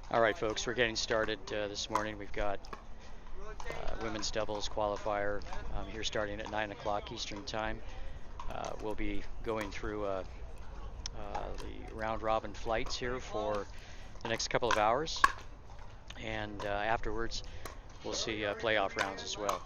All right, folks, we're getting started this morning. We've got women's doubles qualifier here starting at 9 o'clock Eastern Time. We'll be going through the round robin flights here for the next couple of hours. And afterwards, we'll see playoff rounds as well.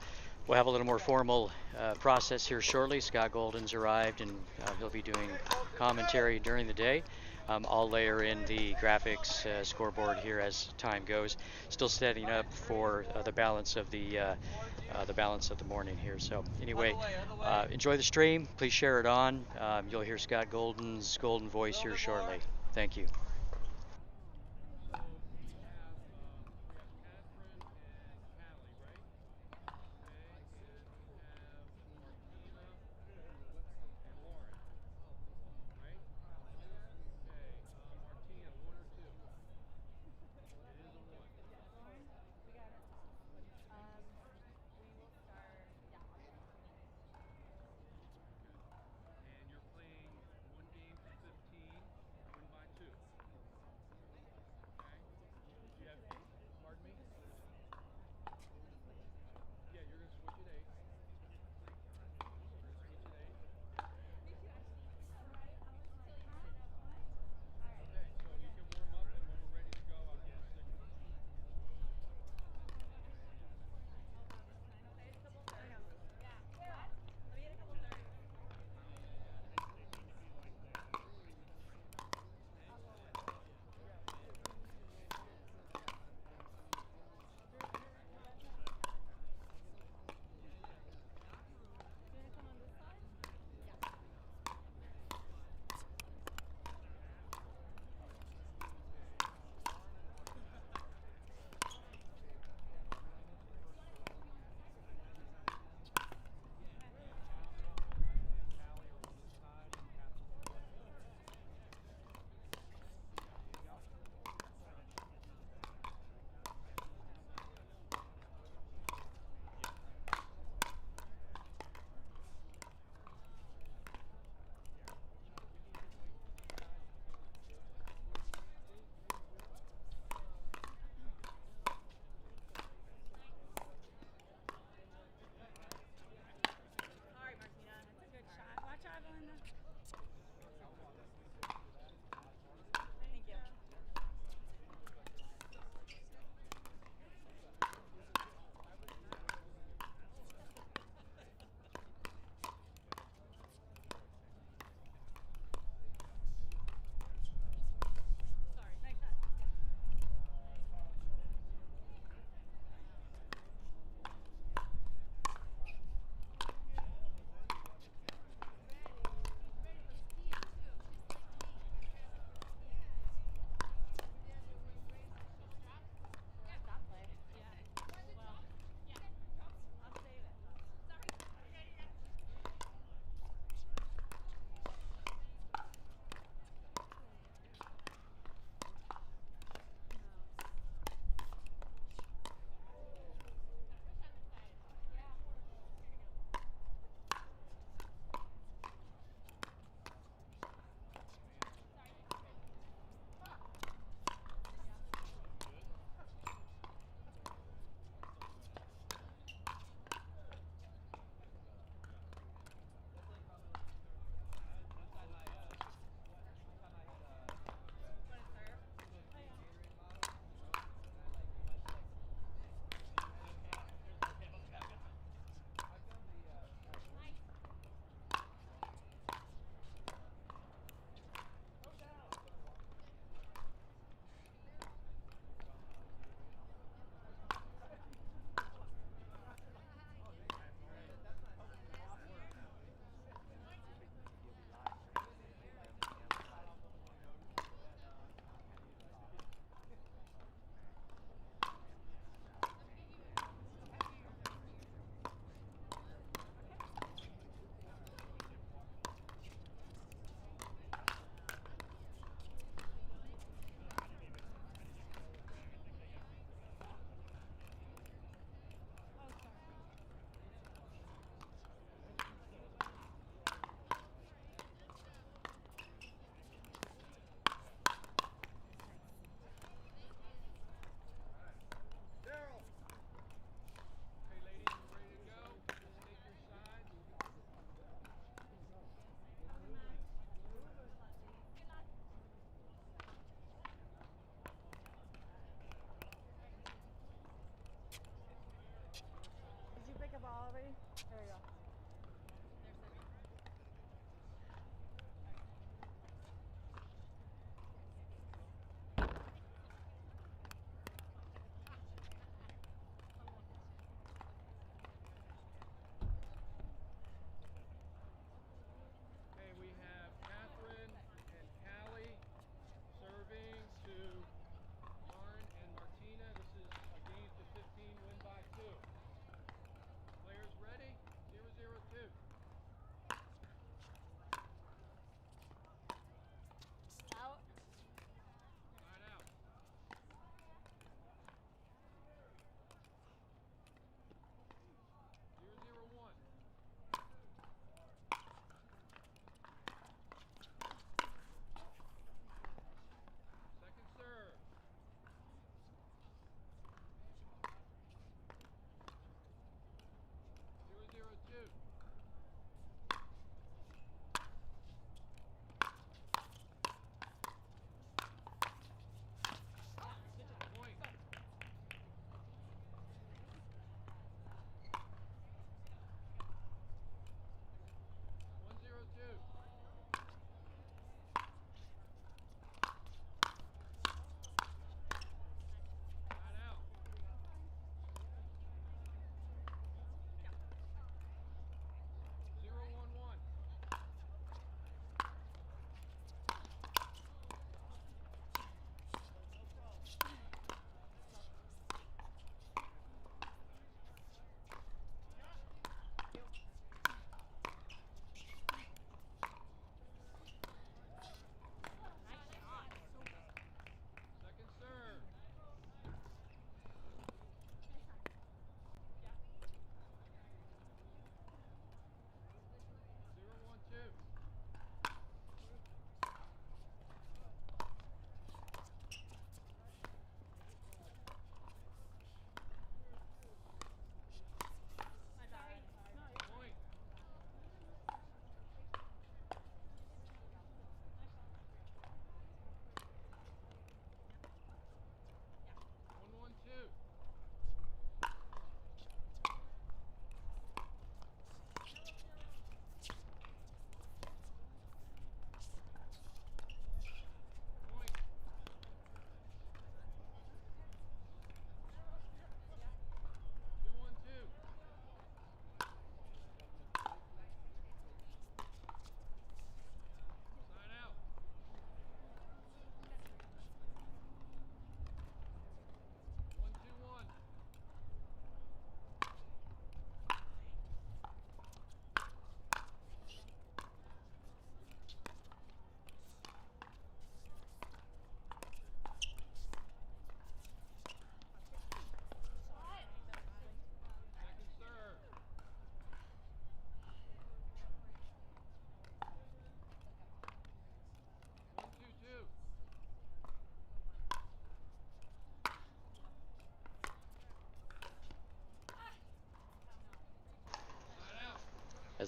We'll have a little more formal process here shortly. Scott Golden's arrived, and he'll be doing commentary during the day. I'll layer in the graphics scoreboard here as time goes. Still setting up for the balance of the morning here. So anyway, enjoy the stream. Please share it on. You'll hear Scott Golden's golden voice here shortly. Thank you.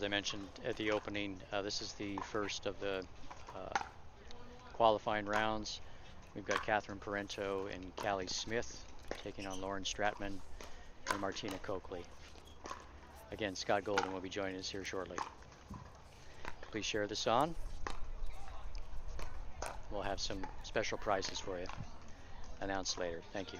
as I mentioned at the opening, this is the first of the qualifying rounds. We've got Catherine Parento and Callie Smith taking on Lauren Stratman and Martina Coakley. Again, Scott Golden will be joining us here shortly. Please share this on. We'll have some special prizes for you announced later. Thank you.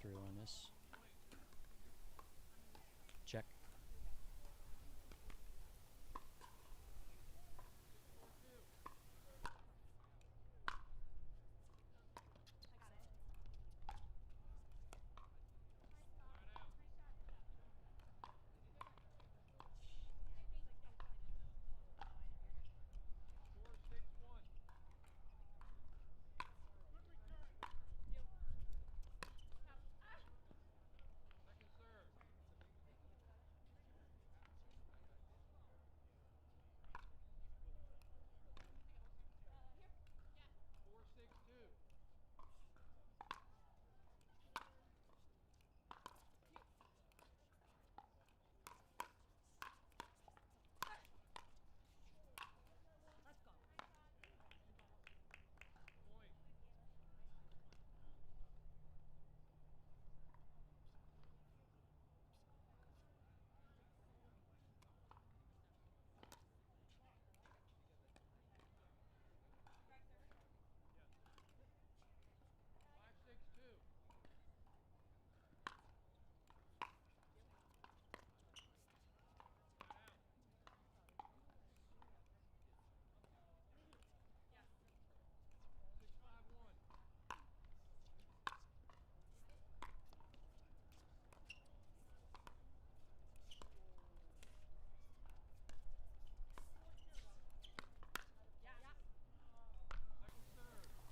through on this. Check.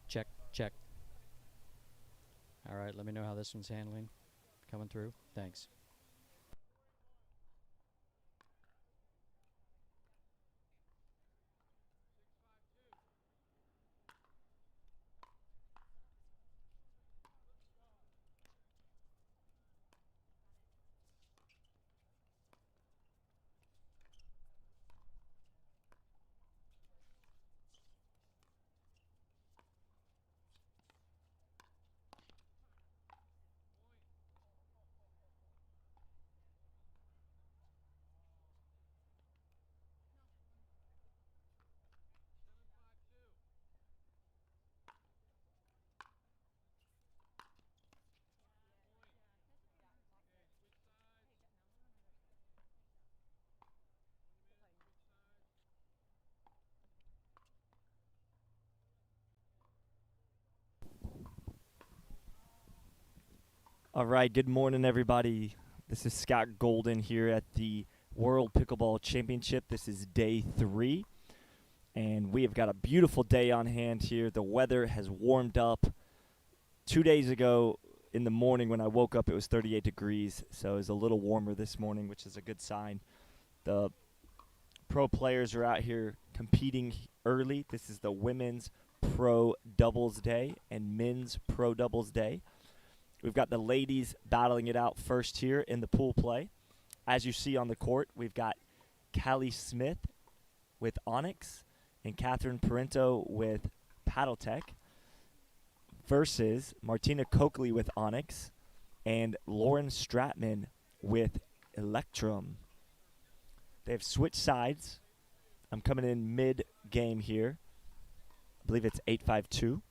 Check, check. All right, let me know how this one's handling. Coming through. Thanks. All right, good morning, everybody. This is Scott Golden here at the World Pickleball Championship. This is day 3, and we have got a beautiful day on hand here. The weather has warmed up. 2 days ago in the morning when I woke up, it was 38 degrees, so it was a little warmer this morning, which is a good sign. The pro players are out here competing early. This is the women's pro doubles day and men's pro doubles day. We've got the ladies battling it out first here in the pool play. As you see on the court, we've got Callie Smith with Onyx and Catherine Parento with Paddletech versus Martina Coakley with Onyx and Lauren Stratman with Electrum. They have switched sides. I'm coming in mid-game here. I believe it's 8-5-2.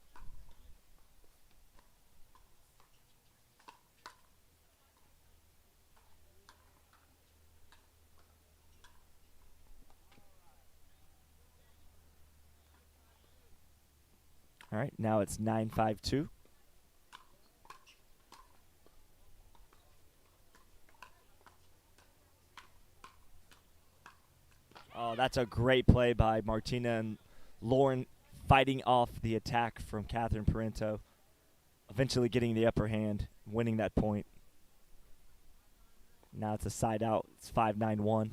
All right, now it's 9-5-2. Oh, that's a great play by Martina and Lauren fighting off the attack from Catherine Parento, eventually getting the upper hand, winning that point. Now it's a side out. It's 5-9-1.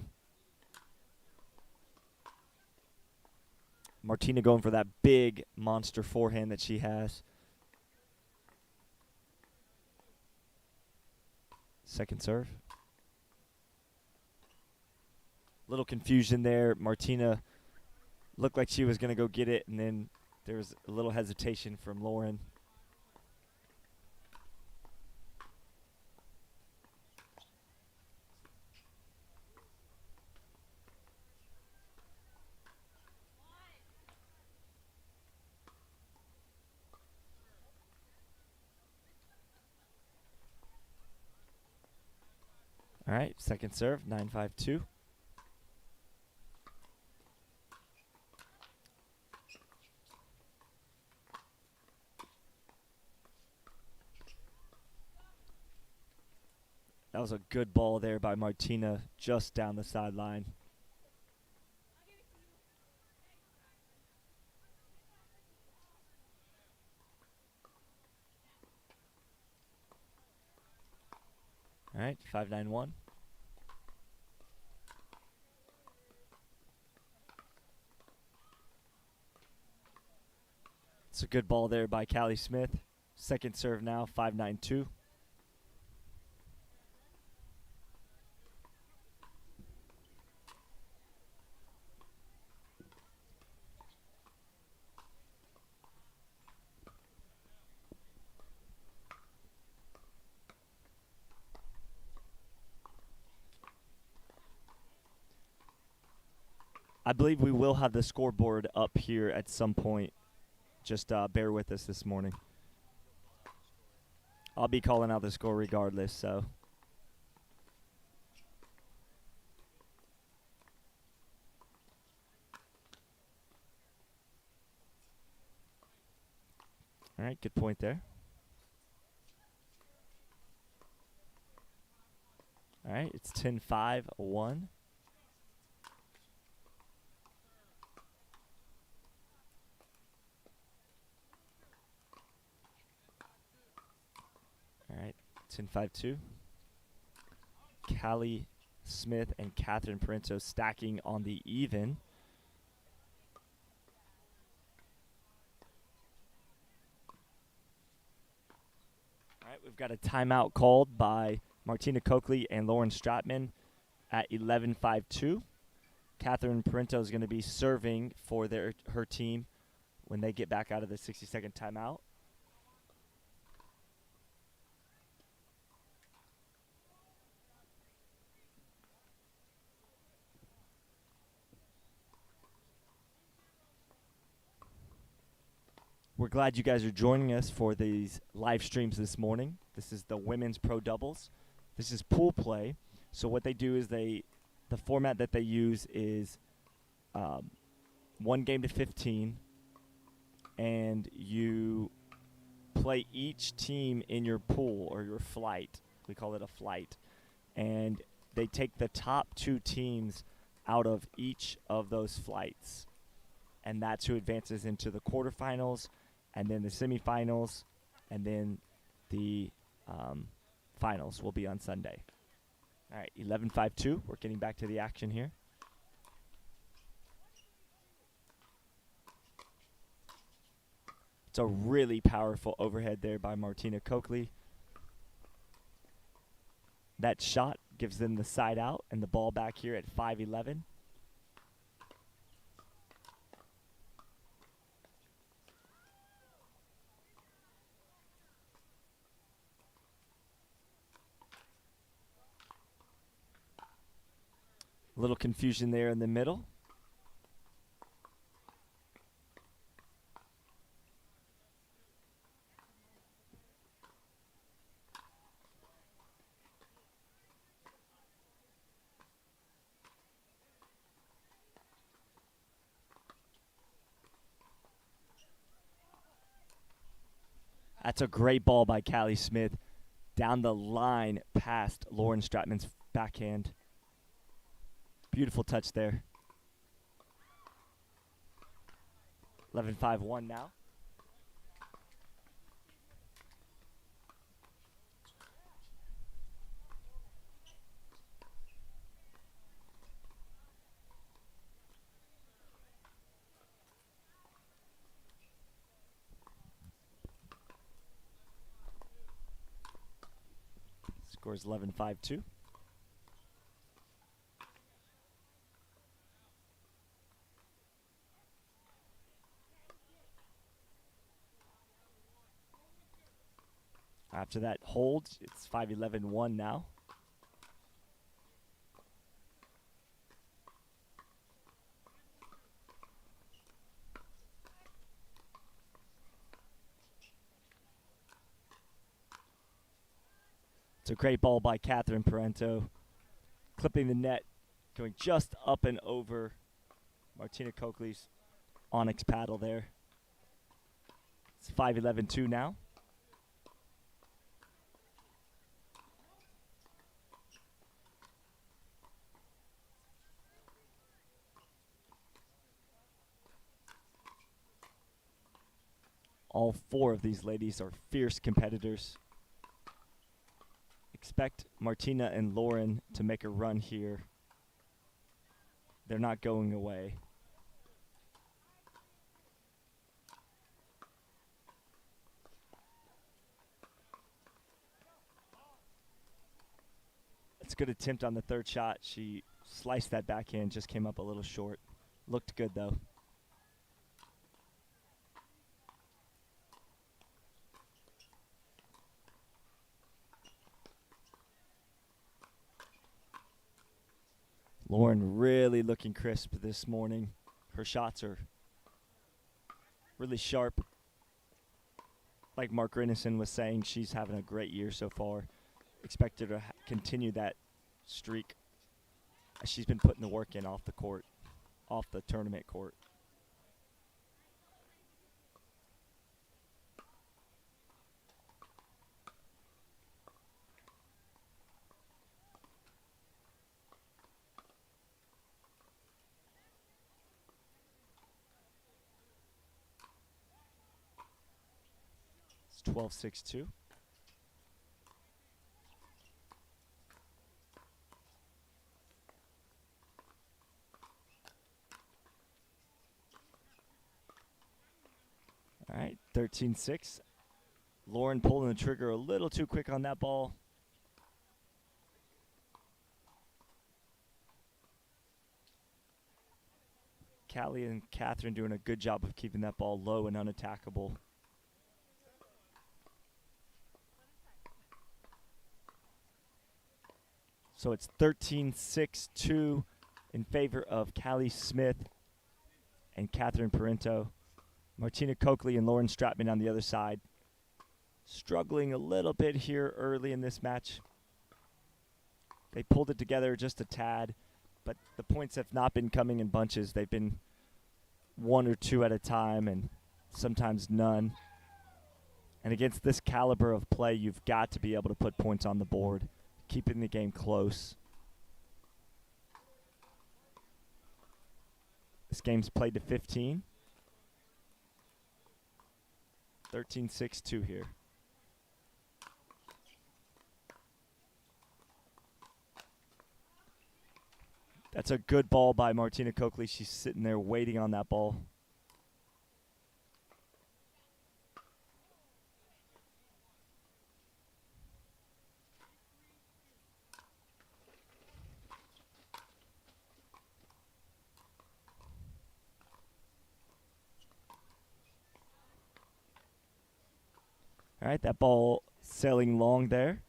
Martina going for that big monster forehand that she has. Second serve. Little confusion there. Martina looked like she was going to go get it, and then there was a little hesitation from Lauren. All right, second serve, 9-5-2. That was a good ball there by Martina, just down the sideline. All right, 5-9-1. It's a good ball there by Callie Smith. Second serve now, 5-9-2. I believe we will have the scoreboard up here at some point. Just bear with us this morning. I'll be calling out the score regardless, so. All right, good point there. All right, it's 10-5-1. All right, 10-5-2. Callie Smith and Catherine Parenzo stacking on the even. All right, we've got a timeout called by Martina Coakley and Lauren Stratman at 11-5-2. Catherine Parenzo is going to be serving for her team when they get back out of the 60-second timeout. We're glad you guys are joining us for these live streams this morning. This is the Women's Pro Doubles. This is pool play. So what they do is the format that they use is 1 game to 15, and you play each team in your pool or your flight. We call it a flight. And they take the top 2 teams out of each of those flights. And that's who advances into the quarterfinals, and then the semifinals, and then the finals will be on Sunday. All right, 11-5-2. We're getting back to the action here. It's a really powerful overhead there by Martina Coakley. That shot gives them the side out and the ball back here at 5-11. A little confusion there in the middle. That's a great ball by Callie Smith. Down the line past Lauren Stratman's backhand. Beautiful touch there. 11-5-1 now. Scores 11-5-2. After that hold, it's 5-11-1 now. It's a great ball by Catherine Parenzo. clipping the net, going just up and over Martina Coakley's onyx paddle there. It's 5-11-2 now. All four of these ladies are fierce competitors. Expect Martina and Lauren to make a run here. They're not going away. It's a good attempt on the third shot. She sliced that backhand, just came up a little short. Looked good though. Lauren really looking crisp this morning. Her shots are really sharp. Like Mark Rinnison was saying, she's having a great year so far. Expect her to continue that streak as she's been putting the work in off the court, off the tournament court. It's 12-6-2. All right, 13-6. Lauren pulling the trigger a little too quick on that ball. Callie and Catherine doing a good job of keeping that ball low and unattackable. So it's 13-6-2 in favor of Callie Smith and Catherine Parento. Martina Coakley and Lauren Stratman on the other side. Struggling a little bit here early in this match. They pulled it together just a tad, but the points have not been coming in bunches. They've been one or two at a time and sometimes none. And against this caliber of play, you've got to be able to put points on the board, keeping the game close. This game's played to 15. 13-6-2 here. That's a good ball by Martina Coakley. She's sitting there waiting on that ball. All right, that ball sailing long there.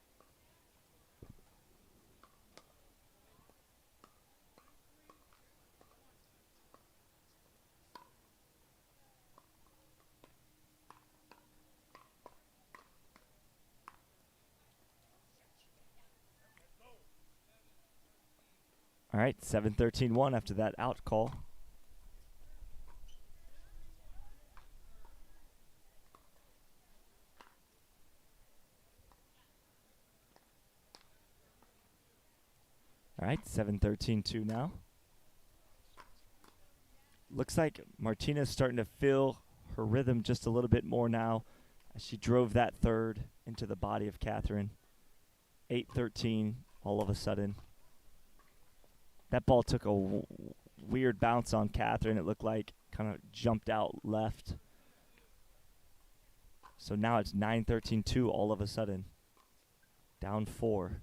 All right, 7-13-1 after that out call. All right, 7-13-2 now. Looks like Martina's starting to feel her rhythm just a little bit more now as she drove that third into the body of Catherine. 8-13 all of a sudden. That ball took a weird bounce on Catherine. It looked like kind of jumped out left. So now it's 9-13-2 all of a sudden. Down 4.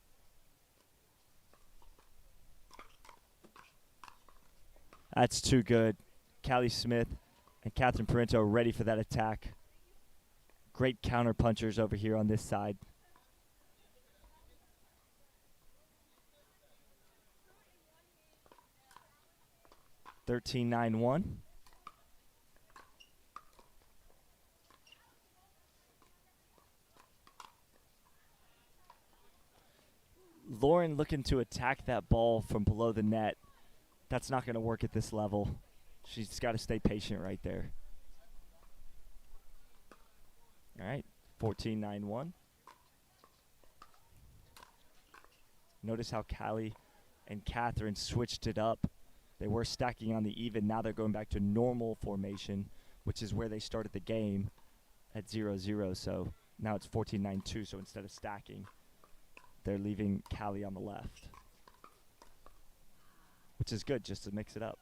That's too good. Callie Smith and Catherine Parento ready for that attack. Great counter punchers over here on this side. (13-9-1). Lauren looking to attack that ball from below the net. That's not going to work at this level. She's got to stay patient right there. All right, 14-9-1. Notice how Callie and Catherine switched it up. They were stacking on the even. Now they're going back to normal formation, which is where they started the game at 0-0. So now it's 14-9-2. So instead of stacking, they're leaving Callie on the left, which is good just to mix it up.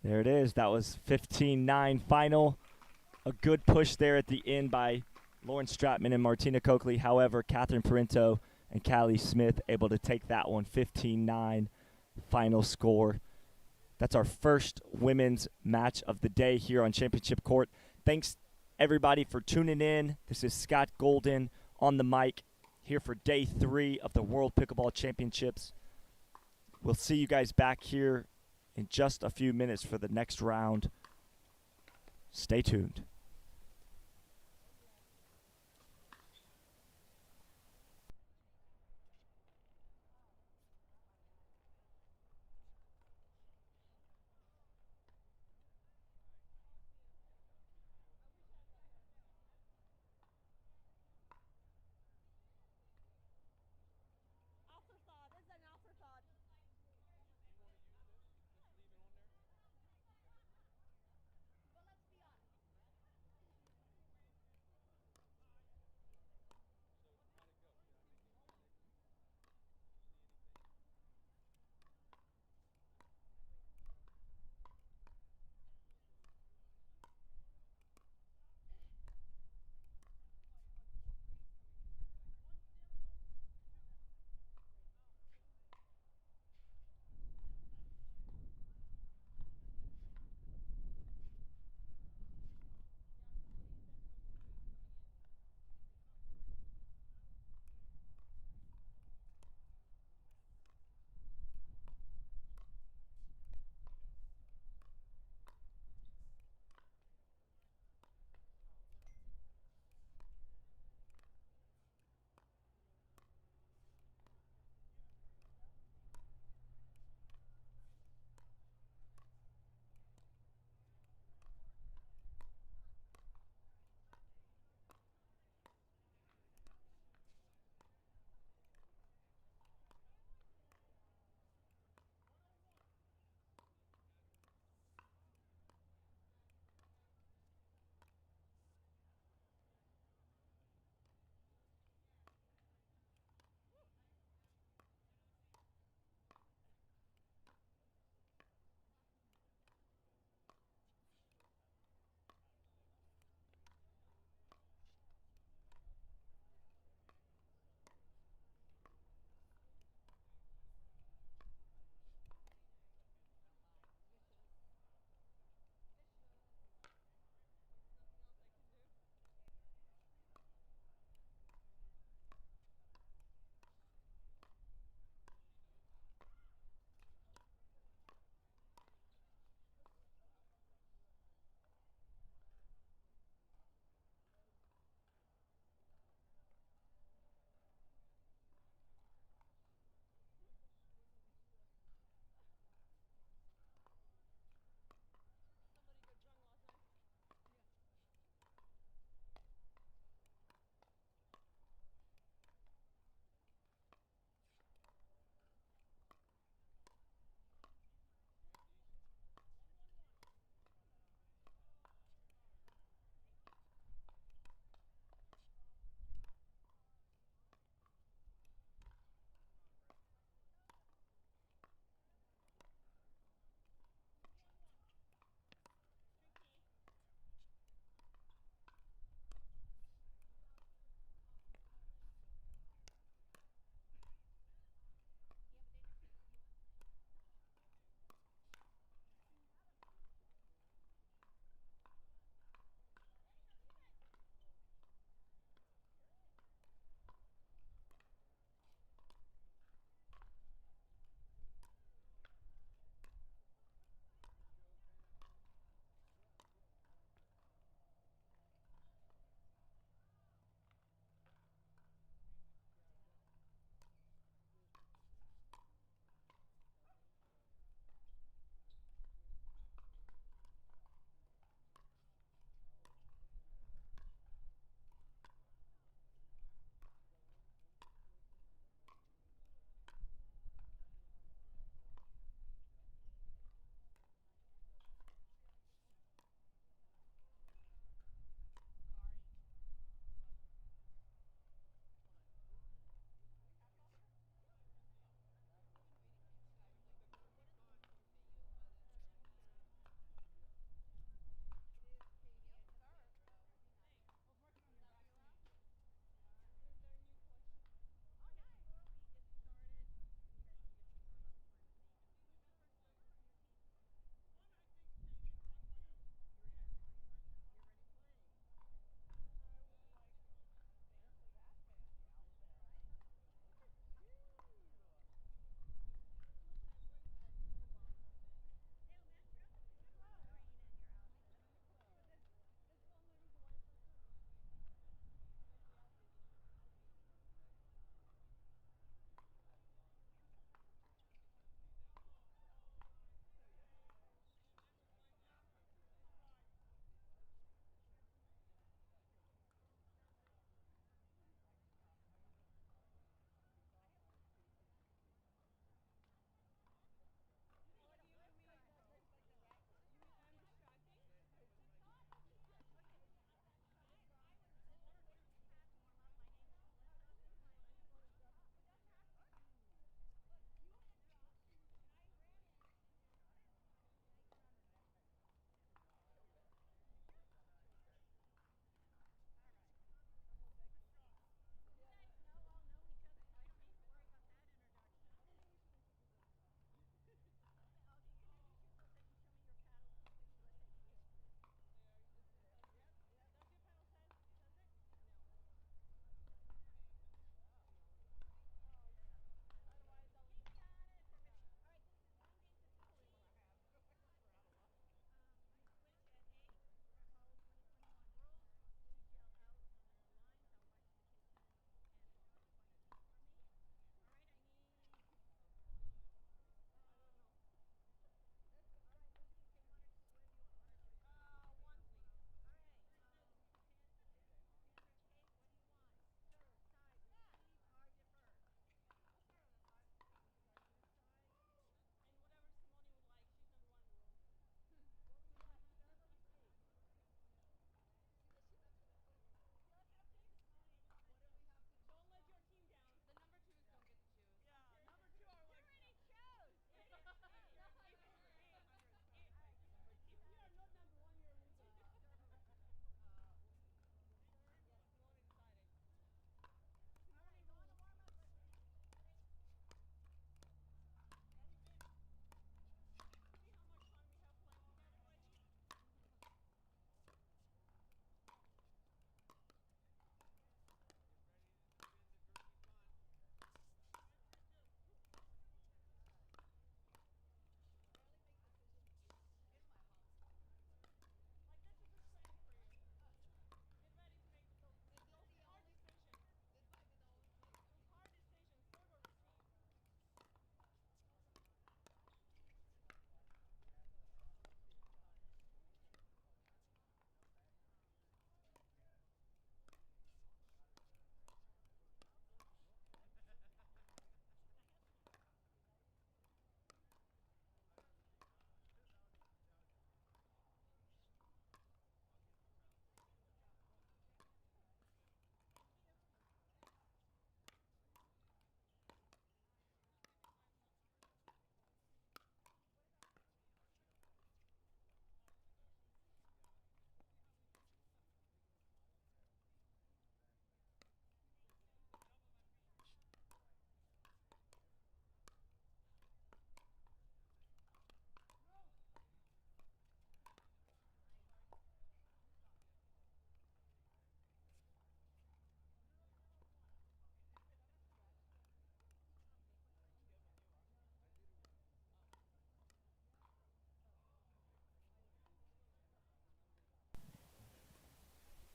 There it is. That was 15-9 final. A good push there at the end by Lauren Stratman and Martina Coakley. However, Catherine Parinto and Callie Smith able to take that one. 15-9 final score. That's our first women's match of the day here on Championship Court. Thanks, everybody, for tuning in. This is Scott Golden on the mic here for day 3 of the World Pickleball Championships. We'll see you guys back here in just a few minutes for the next round. Stay tuned.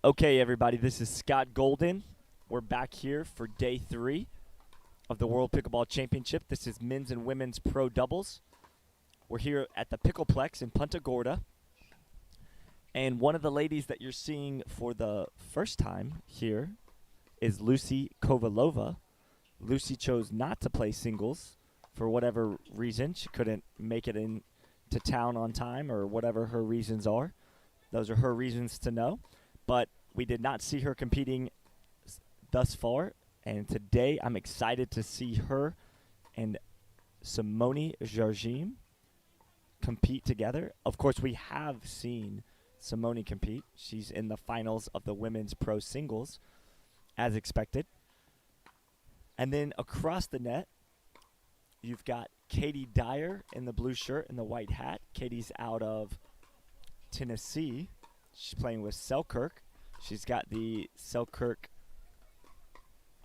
Okay, everybody, this is Scott Golden. We're back here for day 3 of the World Pickleball Championship. This is men's and women's pro doubles. We're here at the Pickleplex in Punta Gorda. And one of the ladies that you're seeing for the first time here is Lucy Kovalova. Lucy chose not to play singles for whatever reason. She couldn't make it into town on time or whatever her reasons are. Those are her reasons to know. But we did not see her competing thus far. And today I'm excited to see her and Simone Jardim compete together. Of course, we have seen Simone compete. She's in the finals of the women's pro singles, as expected. And then across the net, you've got Katie Dyer in the blue shirt and the white hat. Katie's out of Tennessee. She's playing with Selkirk. She's got the Selkirk,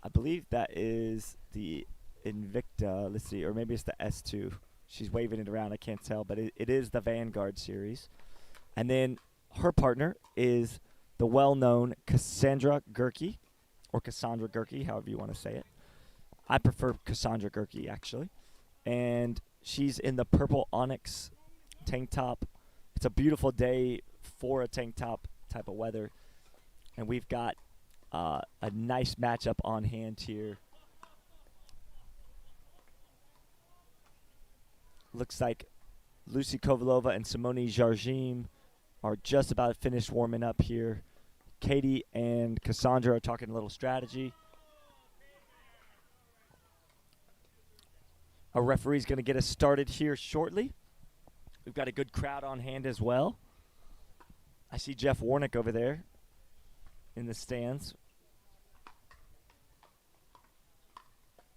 I believe that is the Invicta. Let's see, or maybe it's the S2. She's waving it around. I can't tell, but it is the Vanguard series. And then her partner is the well-known Cassandra Gerke, or Cassandra Gerke, however you want to say it. I prefer Cassandra Gerke, actually. And she's in the purple onyx tank top. It's a beautiful day for a tank top type of weather. And we've got a nice matchup on hand here. Looks like Lucy Kovalova and Simone Jardim are just about finished warming up here. Katie and Cassandra are talking a little strategy. Our referee's going to get us started here shortly. We've got a good crowd on hand as well. I see Jeff Warnick over there in the stands,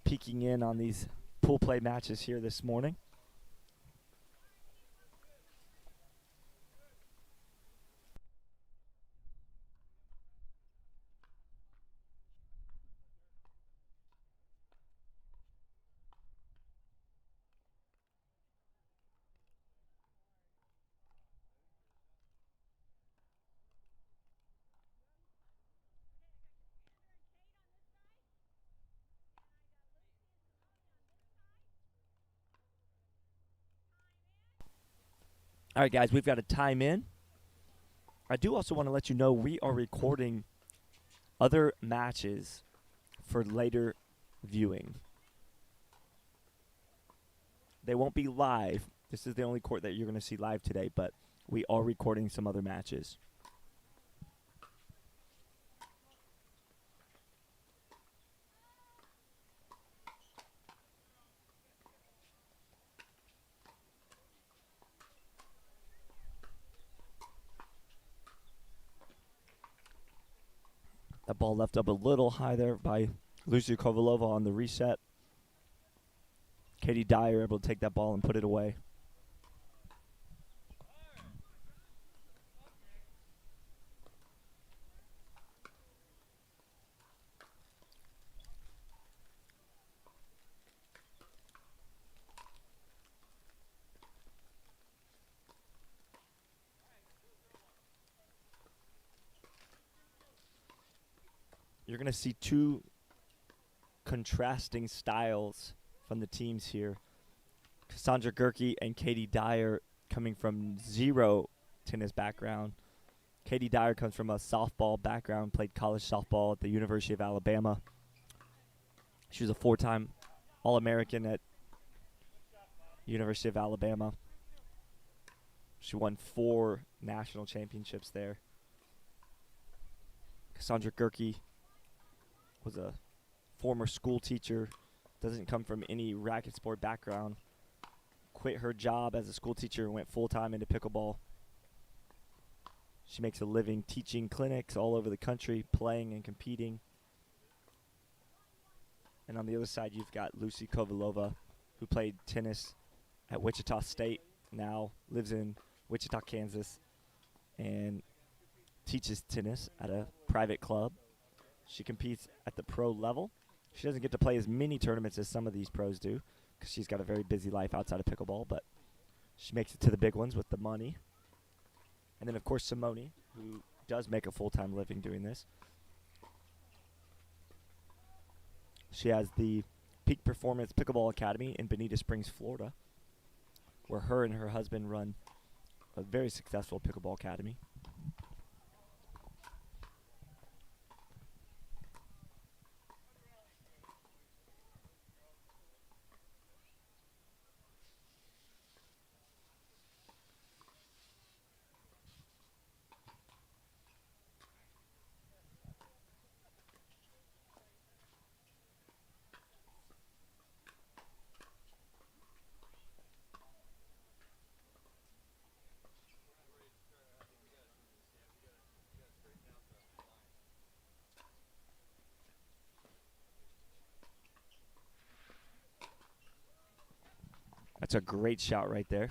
peeking in on these pool play matches here this morning. All right, guys, we've got a time in. I do also want to let you know we are recording other matches for later viewing. They won't be live. This is the only court that you're going to see live today, but we are recording some other matches. That ball left up a little high there by Lucy Kovalova on the reset. Katie Dyer able to take that ball and put it away. You're going to see two contrasting styles from the teams here. Cassandra Gerke and Katie Dyer coming from zero tennis background. Katie Dyer comes from a softball background, played college softball at the University of Alabama. She was a 4-time All-American at University of Alabama. She won 4 national championships there. Cassandra Gerke was a former school teacher, doesn't come from any racket sport background, quit her job as a school teacher and went full-time into pickleball. She makes a living teaching clinics all over the country, playing and competing. And on the other side, you've got Lucy Kovalova, who played tennis at Wichita State, now lives in Wichita, Kansas, and teaches tennis at a private club. She competes at the pro level. She doesn't get to play as many tournaments as some of these pros do because she's got a very busy life outside of pickleball, but she makes it to the big ones with the money. And then, of course, Simone, who does make a full-time living doing this. She has the Peak Performance Pickleball Academy in Bonita Springs, Florida, where her and her husband run a very successful pickleball academy. That's a great shot right there.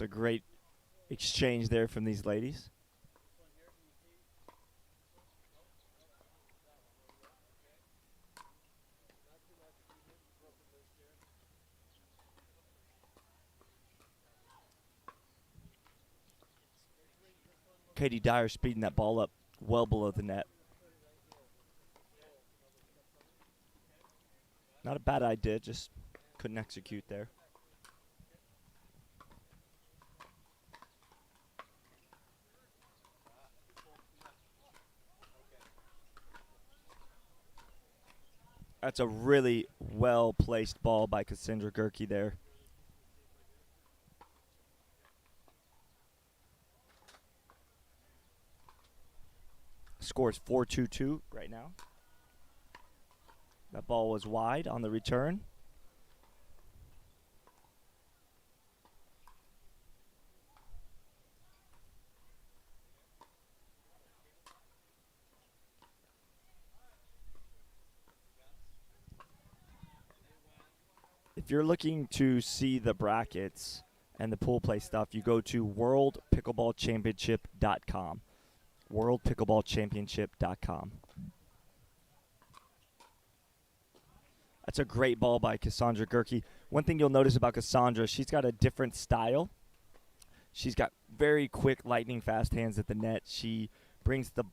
It's a great exchange there from these ladies. Katie Dyer speeding that ball up well below the net. Not a bad idea, just couldn't execute there. That's a really well-placed ball by Cassandra Gerke there. Score is 4-2-2 right now. That ball was wide on the return. If you're looking to see the brackets and the pool play stuff, you go to worldpickleballchampionship.com. worldpickleballchampionship.com. That's a great ball by Cassandra Gerke. One thing you'll notice about Cassandra, she's got a different style. She's got very quick, lightning fast hands at the net. She brings the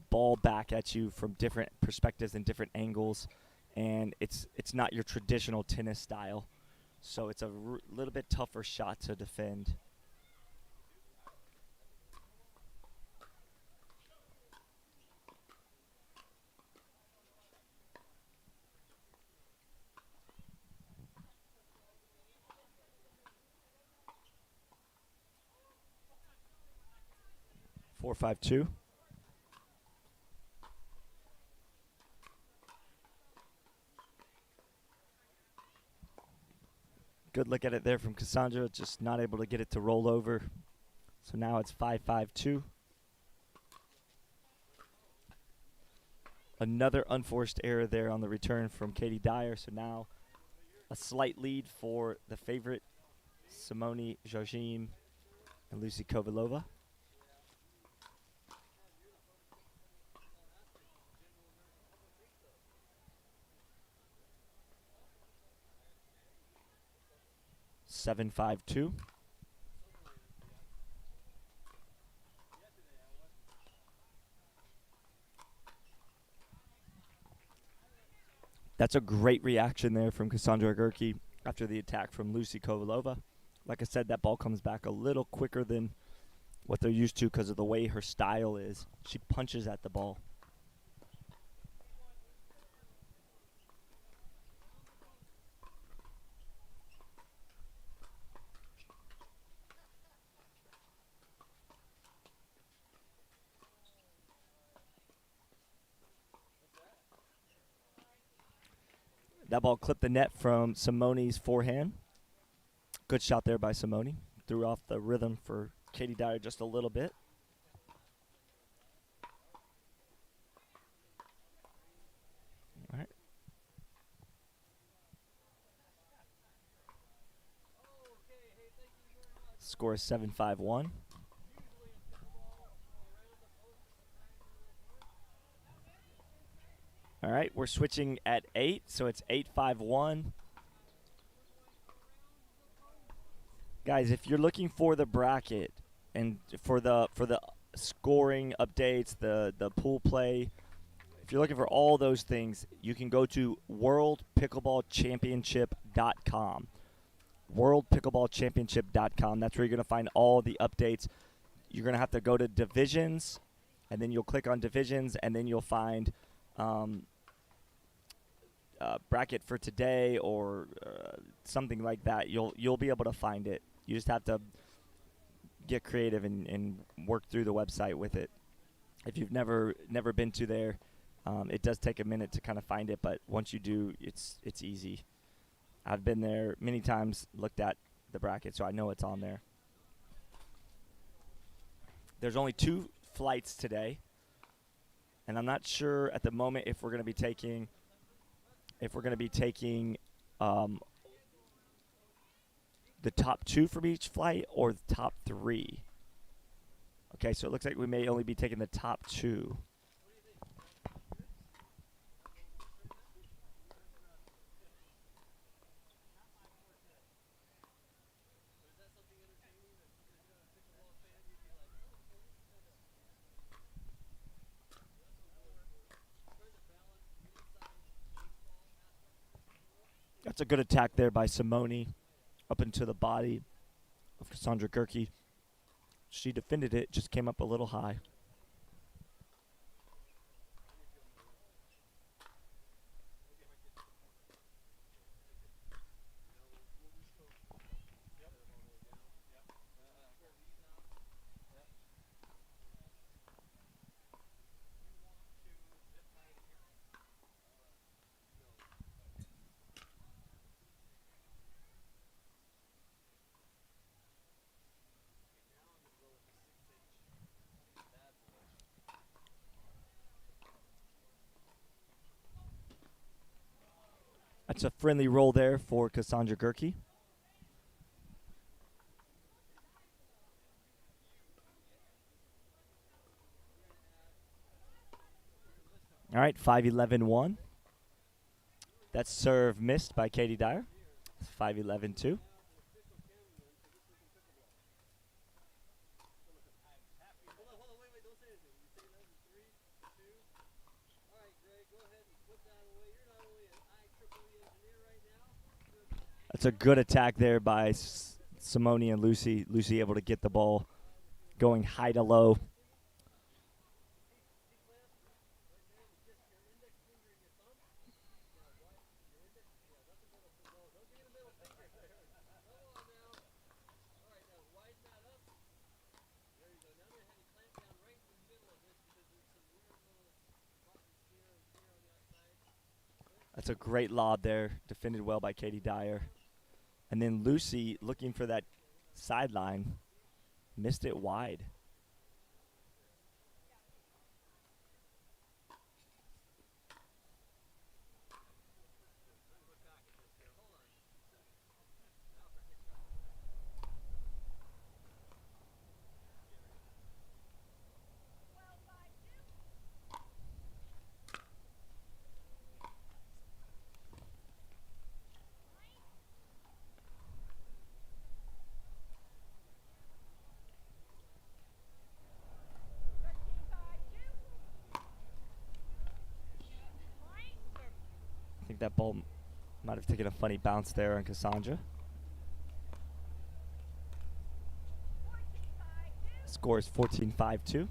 ball back at you from different perspectives and different angles, and it's not your traditional tennis style. So it's a little bit tougher shot to defend. Four, 5-2. Good look at it there from Cassandra, just not able to get it to roll over. So now it's 5-5-2. Another unforced error there on the return from Katie Dyer. So now a slight lead for the favorite, Simone Jojim and Lucy Kovalova. 7-5-2. That's a great reaction there from Cassandra Gerke after the attack from Lucy Kovalova. Like I said, that ball comes back a little quicker than what they're used to because of the way her style is. She punches at the ball. That ball clipped the net from Simone's forehand. Good shot there by Simone. Threw off the rhythm for Katie Dyer just a little bit. All right. Score is 7-5-1. All right, we're switching at 8, so it's 8-5-1. Guys, if you're looking for the bracket and for the scoring updates, the pool play, if you're looking for all those things, you can go to worldpickleballchampionship.com. worldpickleballchampionship.com. That's where you're going to find all the updates. You're going to have to go to divisions, and then you'll click on divisions, and then you'll find bracket for today or something like that. You'll be able to find it. You just have to get creative and work through the website with it. If you've never been to there, it does take a minute to kind of find it, but once you do, it's easy. I've been there many times, looked at the bracket, so I know it's on there. There's only 2 flights today, and I'm not sure at the moment if we're going to be taking the top 2 from each flight or the top 3. Okay, so it looks like we may only be taking the top 2. That's a good attack there by Simone up into the body of Cassandra Gerke. She defended it, just came up a little high. That's a friendly roll there for Cassandra Gerke. All right, 5-11-1. That serve missed by Katie Dyer. 5-11-2. That's a good attack there by Simone and Lucy. Lucy able to get the ball going high to low. That's a great lob there, defended well by Katie Dyer. And then Lucy, looking for that sideline, missed it wide. I think that ball might have taken a funny bounce there on Cassandra. Score is 14-5-2.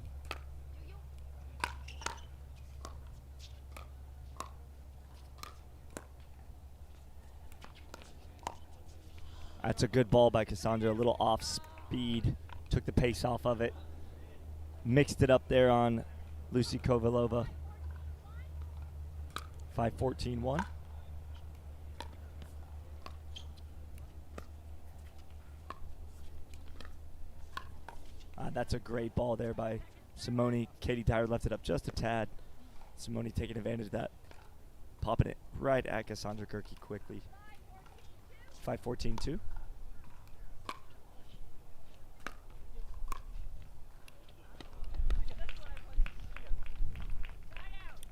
That's a good ball by Cassandra, a little off speed, took the pace off of it, mixed it up there on Lucy Kovalova. 5-14-1. That's a great ball there by Simone. Katie Dyer left it up just a tad. Simone taking advantage of that, popping it right at Cassandra Gerke quickly. 5-14-2.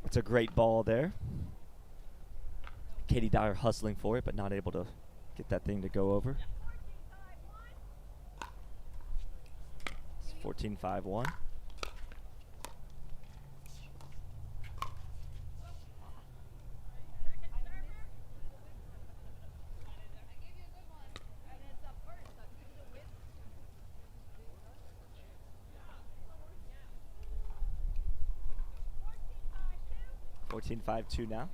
It's a great ball there. Katie Dyer hustling for it, but not able to get that thing to go over. It's 14-5-1. Fourteen 5-2 now.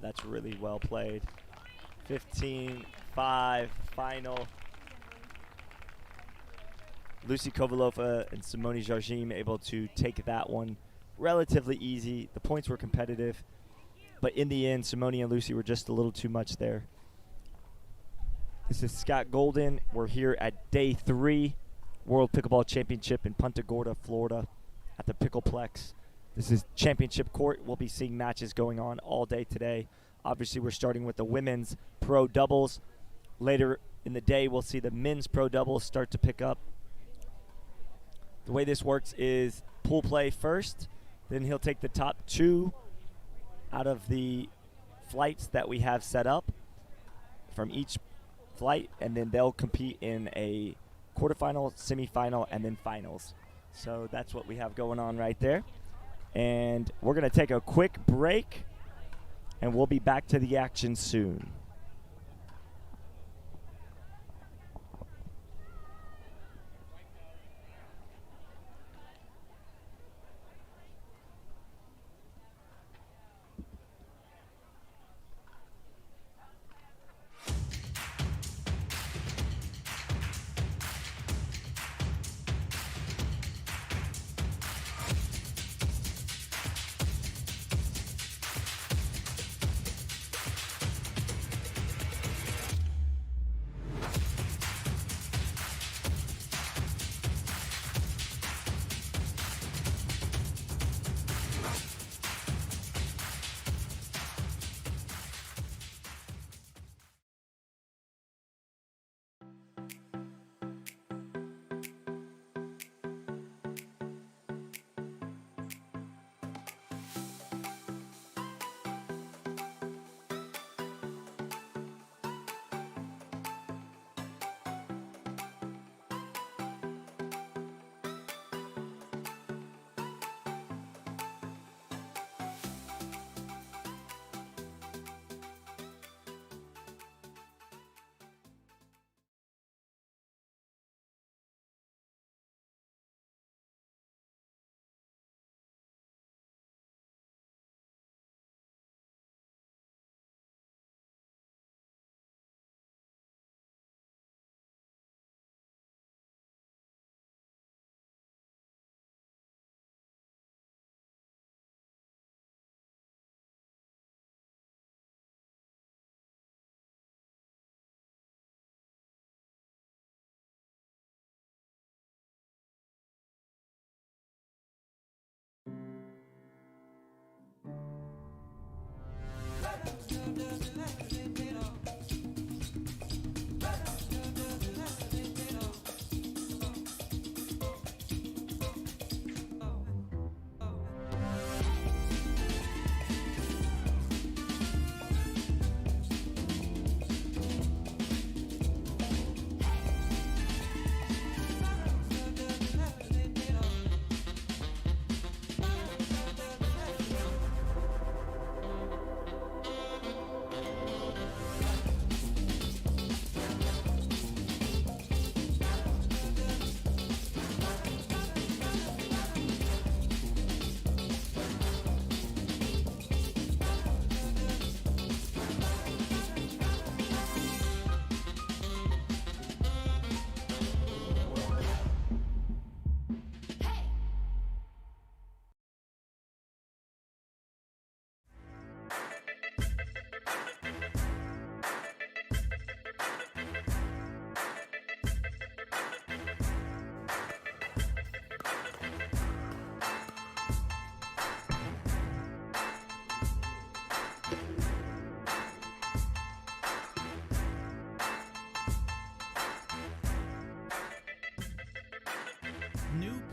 That's really well played. 15-5 final. Lucy Kovalova and Simone Jargim able to take that one relatively easy. The points were competitive, but in the end, Simone and Lucy were just a little too much there. This is Scott Golden. We're here at day 3, World Pickleball Championship in Punta Gorda, Florida, at the Pickleplex. This is championship court. We'll be seeing matches going on all day today. Obviously, we're starting with the women's pro doubles. Later in the day, we'll see the men's pro doubles start to pick up. The way this works is pool play first, then he'll take the top 2 out of the flights that we have set up from each flight, and then they'll compete in a quarterfinal, semifinal, and then finals. So that's what we have going on right there. And we're going to take a quick break, and we'll be back to the action soon.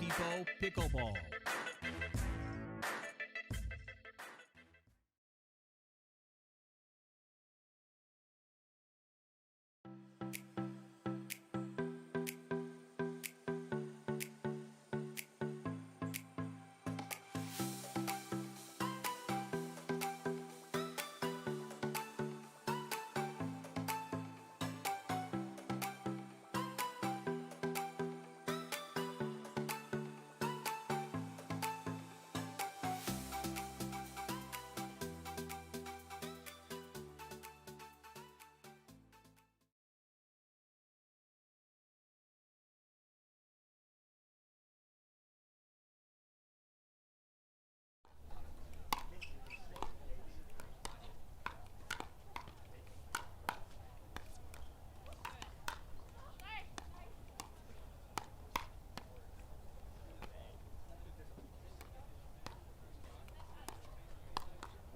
Depot Pickleball.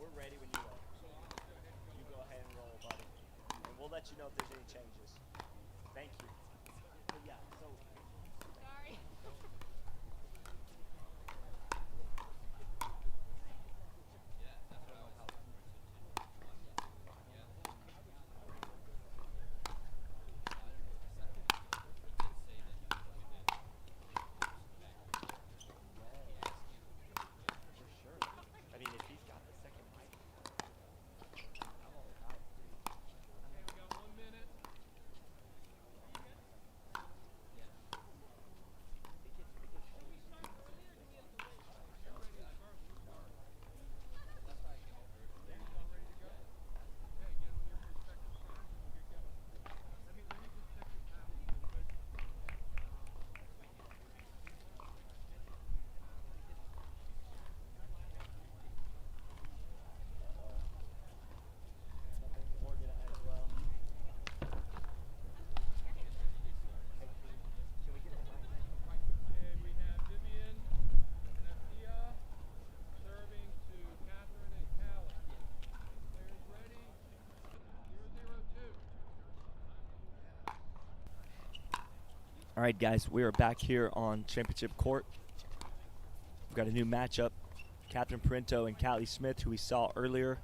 We're ready when you are. You go ahead and roll, buddy. And we'll let you know if there's any changes. Thank you. But yeah, so Sorry. for sure. I mean, if he's got the second mic, I'm all about it. Okay, we got 1 minute. Something organized well. Hey, can we get the mic? Okay, we have Vivian and Athea serving to Catherine and Callie. Players ready? 0-0-2. All right, guys, we are back here on Championship Court. We've got a new matchup. Catherine Parinto and Callie Smith, who we saw earlier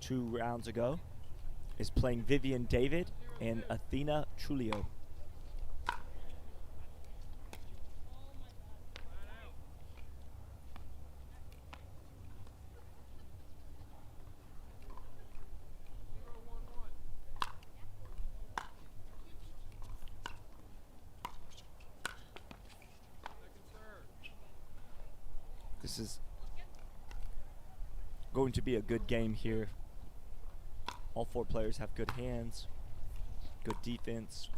2 rounds ago, is playing Vivian David and Athena Trulio. This is going to be a good game here. All 4 players have good hands, good defense.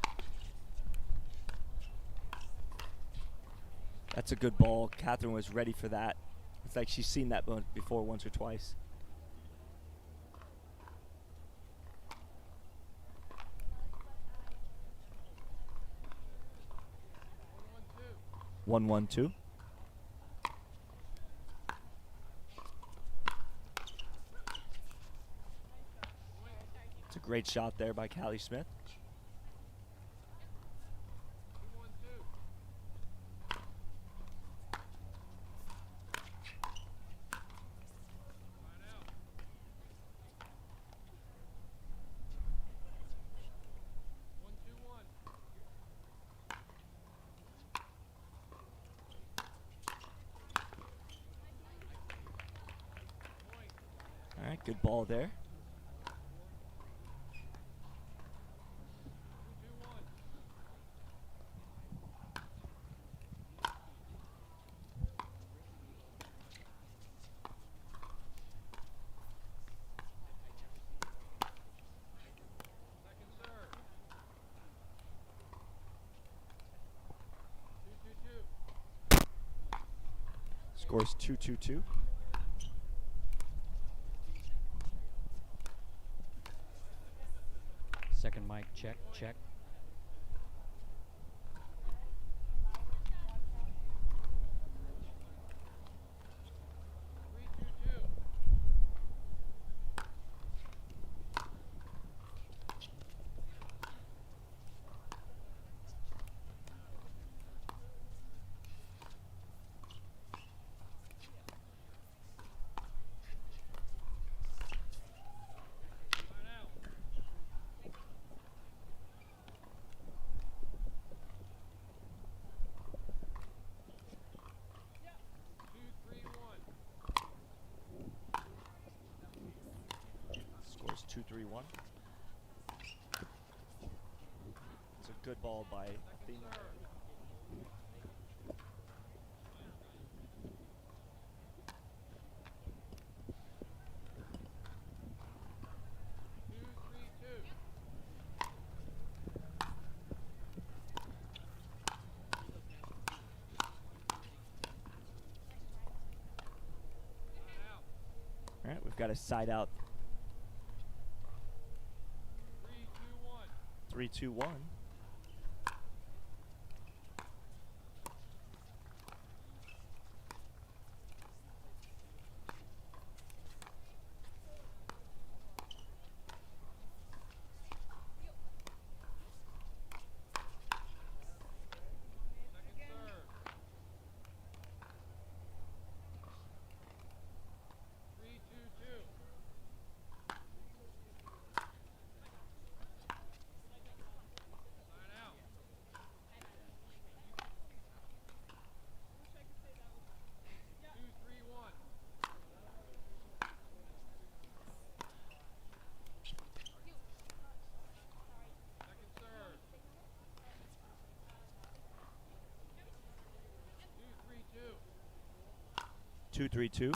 That's a good ball. Catherine was ready for that. It's like she's seen that before once or twice. 1-1-2. It's a great shot there by Callie Smith. All right, good ball there. Scores 2-2-2. Second mic, check, check. 4-1. It's a good ball by Athena. All right, we've got a side out. 3-2-1. Two, 3-2.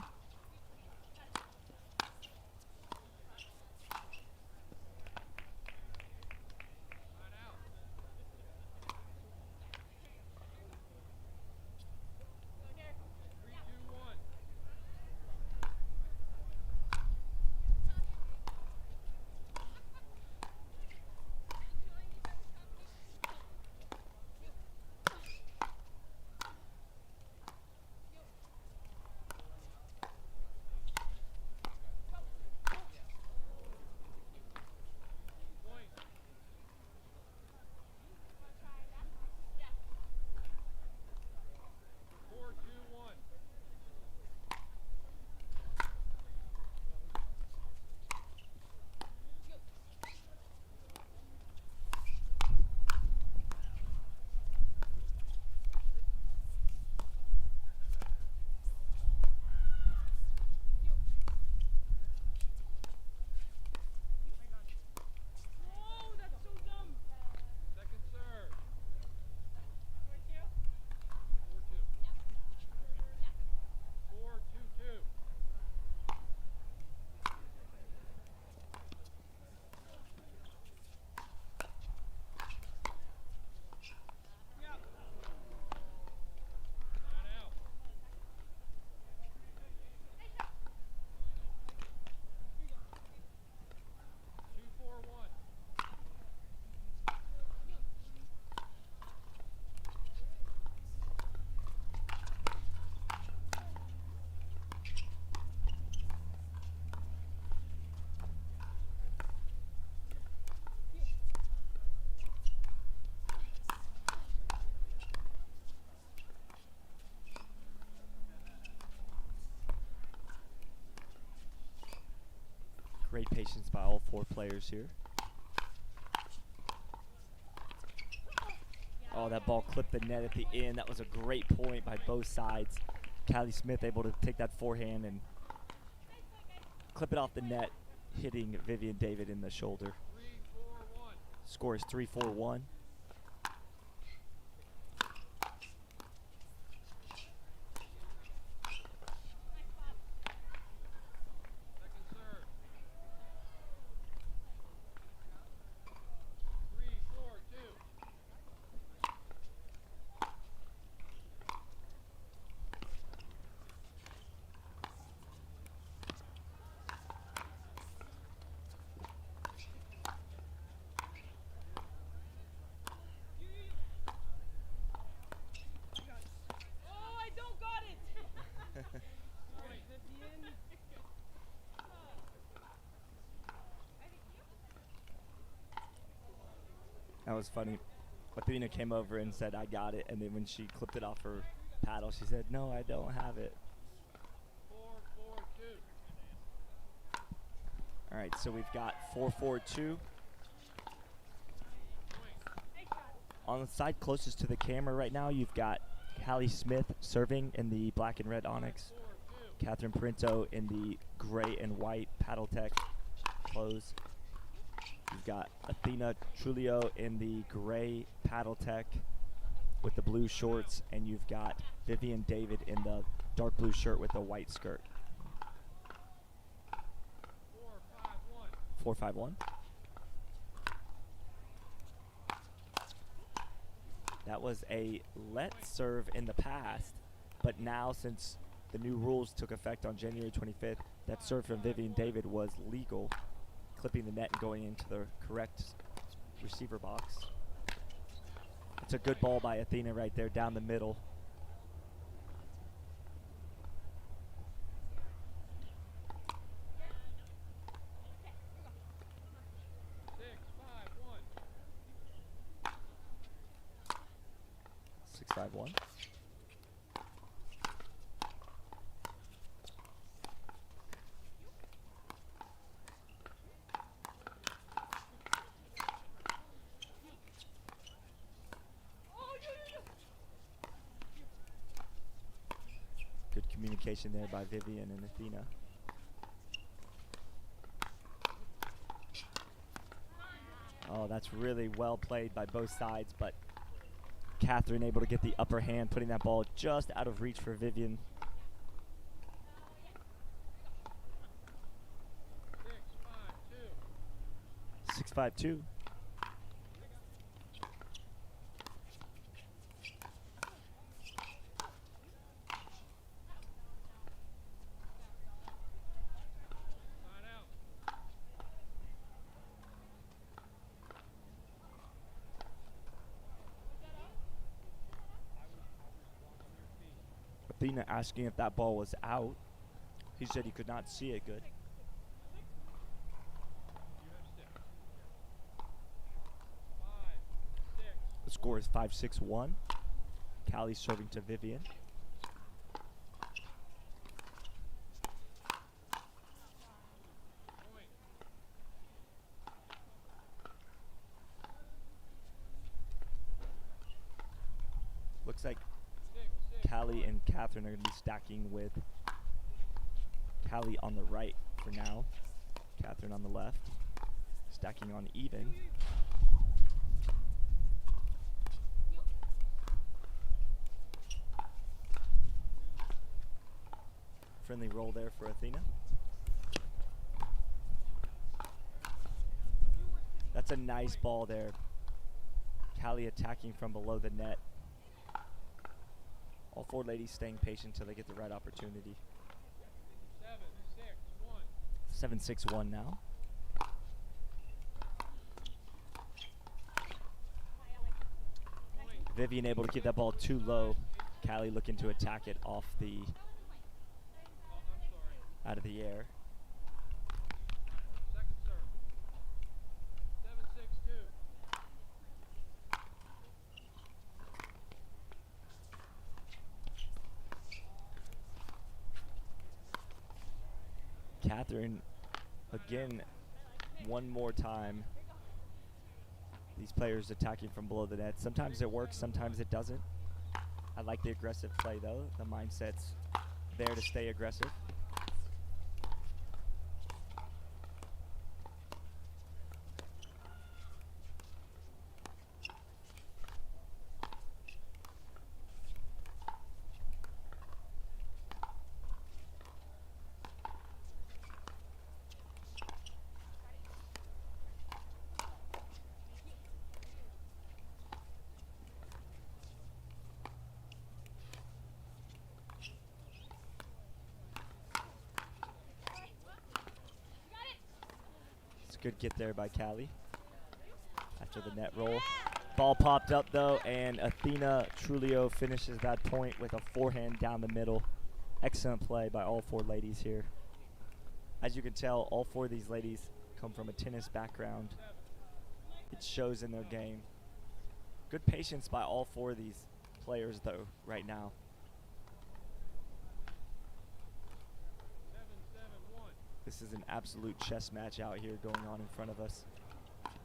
Great patience by all four players here. Oh, that ball clipped the net at the end. That was a great point by both sides. Callie Smith able to take that forehand and clip it off the net, hitting Vivian David in the shoulder. Score is 3-4-1. That was funny. Athena came over and said, "I got it," and then when she clipped it off her paddle, she said, "No, I don't have it." 4-4-2. All right, so we've got 4-4-2. On the side closest to the camera right now, you've got Callie Smith serving in the black and red onyx, Catherine Printo in the gray and white Paddle Tech clothes, You've got Athena Trulio in the gray paddle tech with the blue shorts, and you've got Vivian David in the dark blue shirt with the white skirt. 4-5-1. That was a let serve in the past, but now since the new rules took effect on January 25th, that serve from Vivian David was legal, clipping the net and going into the correct receiver box. It's a good ball by Athena right there down the middle. Six, 5-1. Good communication there by Vivian and Athena. Oh, that's really well played by both sides, but Catherine able to get the upper hand, putting that ball just out of reach for Vivian. 6-5-2. Athena asking if that ball was out. He said he could not see it good. The score is 5-6-1. Callie serving to Vivian. Looks like Callie and Catherine are going to be stacking with Callie on the right for now. Catherine on the left. Stacking on even. Friendly roll there for Athena. That's a nice ball there. Callie attacking from below the net. All four ladies staying patient until they get the right opportunity. 7-6-1 now. Vivian able to keep that ball too low. Callie looking to attack it out of the air. Catherine, again, one more time. These players attacking from below the net. Sometimes it works, sometimes it doesn't. I like the aggressive play, though. The mindset's there to stay aggressive. Good get there by Callie after the net roll. Ball popped up though, and Athena Trulio finishes that point with a forehand down the middle. Excellent play by all four ladies here. As you can tell, all four of these ladies come from a tennis background. It shows in their game. Good patience by all four of these players though right now. This is an absolute chess match out here going on in front of us.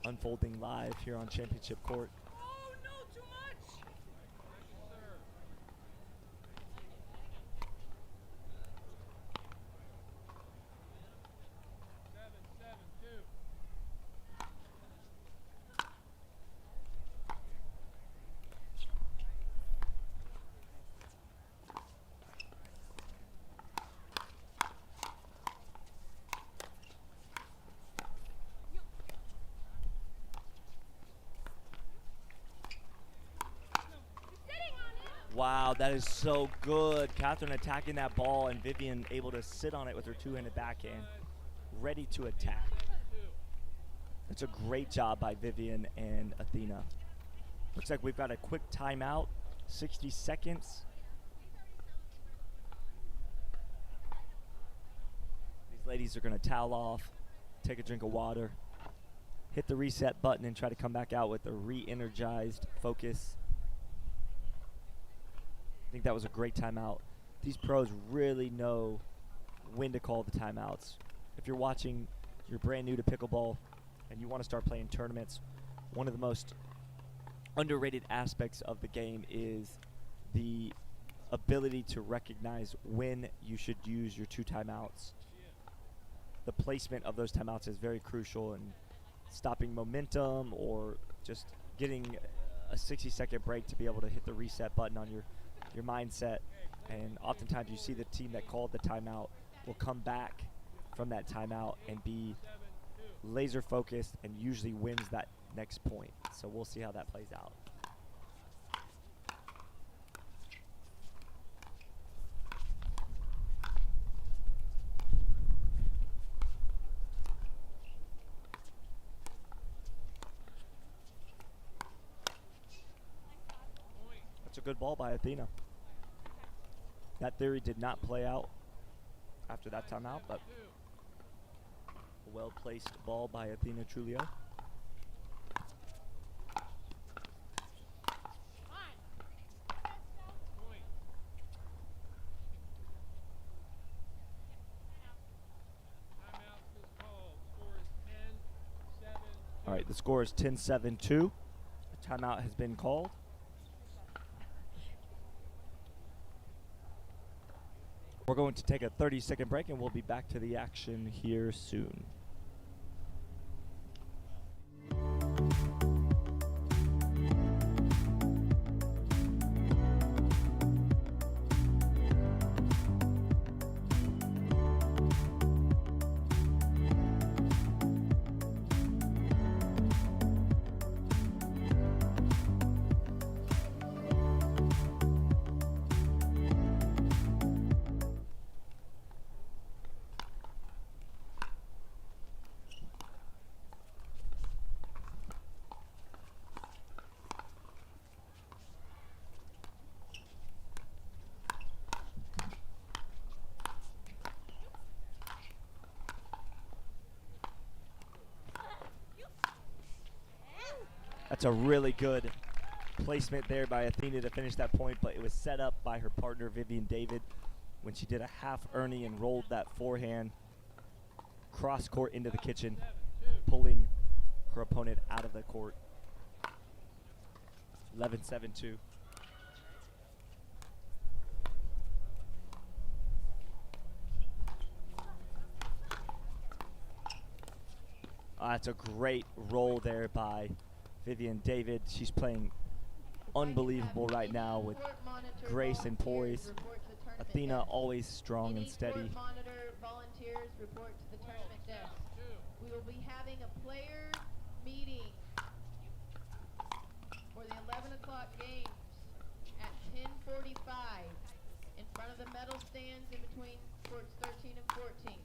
Unfolding live here on Championship Court. Oh, no, too much! Wow, that is so good. Catherine attacking that ball and Vivian able to sit on it with her two-handed backhand, ready to attack. That's a great job by Vivian and Athena. Looks like we've got a quick timeout, 60 seconds. These ladies are going to towel off, take a drink of water, hit the reset button, and try to come back out with a re-energized focus. I think that was a great timeout. These pros really know when to call the timeouts. If you're watching, you're brand new to pickleball, and you want to start playing tournaments, one of the most underrated aspects of the game is the ability to recognize when you should use your 2 timeouts. The placement of those timeouts is very crucial in stopping momentum or just getting a 60-second break to be able to hit the reset button on your mindset. And oftentimes you see the team that called the timeout will come back from that timeout and be laser focused and usually wins that next point. So we'll see how that plays out. That's a good ball by Athena. That theory did not play out after that timeout, but a well-placed ball by Athena Trulio. All right, the score is 10-7-2. A timeout has been called. We're going to take a 30-second break, and we'll be back to the action here soon. That's a really good placement there by Athena to finish that point, but it was set up by her partner Vivian David when she did a half Ernie and rolled that forehand cross court into the kitchen, pulling her opponent out of the court. 11-7-2. That's a great roll there by Vivian David. She's playing unbelievable right now with grace and poise. Athena always strong and steady. Monitor volunteers report to the tournament desk. We will be having a player meeting for the 11 o'clock games at 10:45 in front of the medal stands in between courts 13 and 14.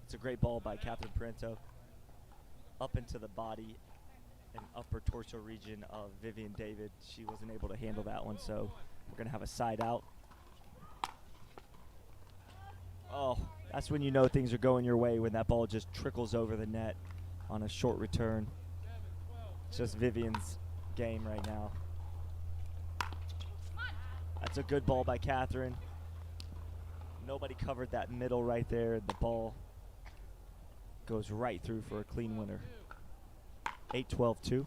It's a great ball by Catherine Parento up into the body and upper torso region of Vivian David. She wasn't able to handle that one, so we're going to have a side out. Oh, that's when you know things are going your way, when that ball just trickles over the net on a short return. It's just Vivian's game right now. That's a good ball by Catherine. Nobody covered that middle right there. The ball goes right through for a clean winner. 8-12-2.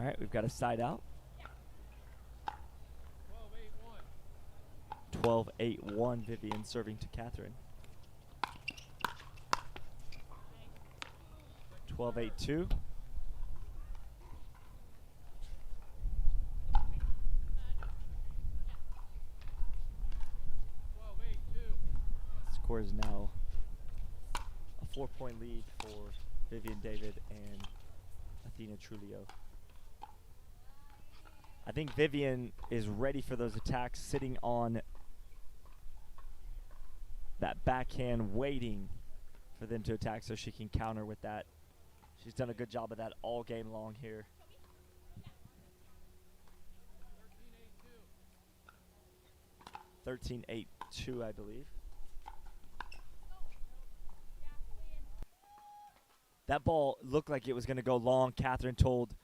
All right, we've got a side out. 12-8-1, Vivian serving to Catherine. 12-8-2. Score is now a 4-point lead for Vivian David and Athena Trulio. I think Vivian is ready for those attacks, sitting on that backhand, waiting for them to attack so she can counter with that. She's done a good job of that all game long here. (13-8-2), I believe. That ball looked like it was going to go long. Catherine told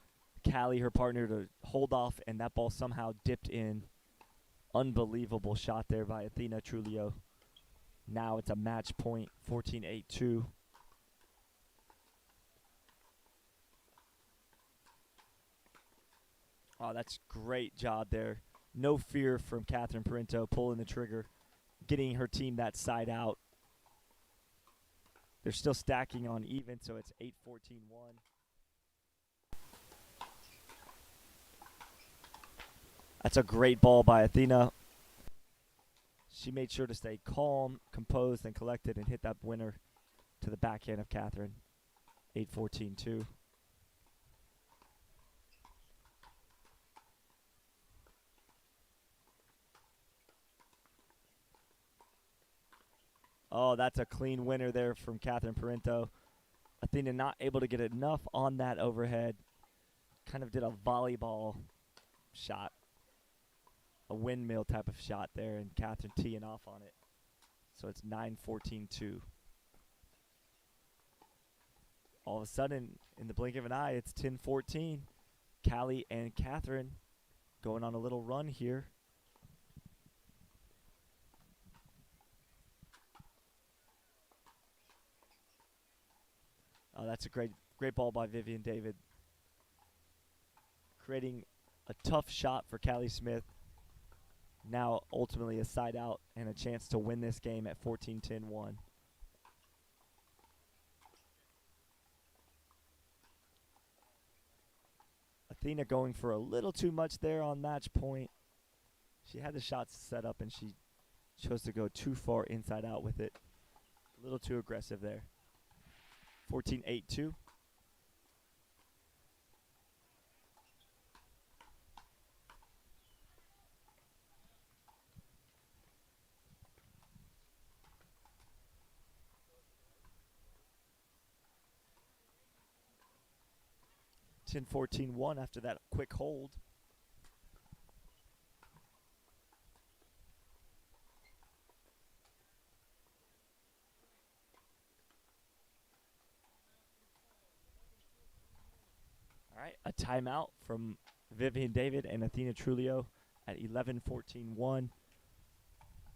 Callie, her partner, to hold off, and that ball somehow dipped in. Unbelievable shot there by Athena Trulio. Now it's a match point, 14-8-2. Oh, that's great job there. No fear from Catherine Parinto, pulling the trigger, getting her team that side out. They're still stacking on even, so it's 8-14-1. That's a great ball by Athena. She made sure to stay calm, composed, and collected and hit that winner to the backhand of Catherine. 8-14-2. Oh, that's a clean winner there from Catherine Parinto. Athena not able to get enough on that overhead. Kind of did a volleyball shot. A windmill type of shot there, and Catherine teeing off on it. So it's 9-14-2. All of a sudden, in the blink of an eye, it's 10-14. Callie and Catherine going on a little run here. Oh, that's a great ball by Vivian David. Creating a tough shot for Callie Smith. Now ultimately a side out and a chance to win this game at 14-10-1. Athena going for a little too much there on match point. She had the shots set up and she chose to go too far inside out with it. A little too aggressive there. 14-8-2. Ten 14-1 after that quick hold. All right, a timeout from Vivian David and Athena Trulio at 11-14-1.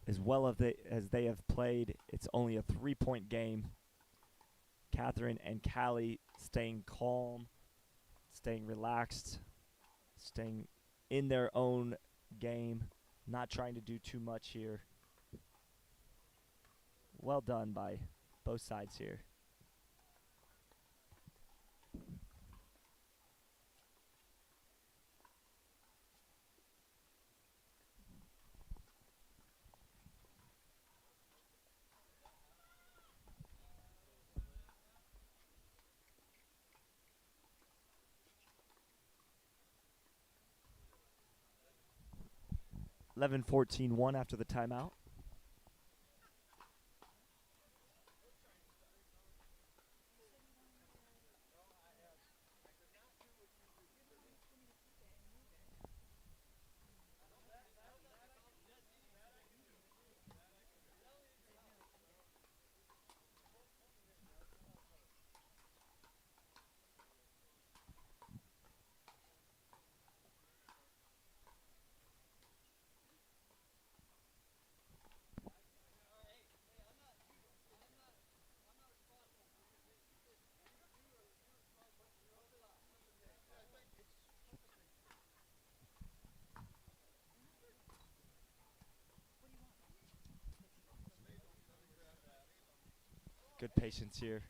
As well as they have played, it's only a 3-point game. Catherine and Callie staying calm, staying relaxed, staying in their own game, not trying to do too much here. Well done by both sides here. Eleven 14-1 after the timeout. Good patience here.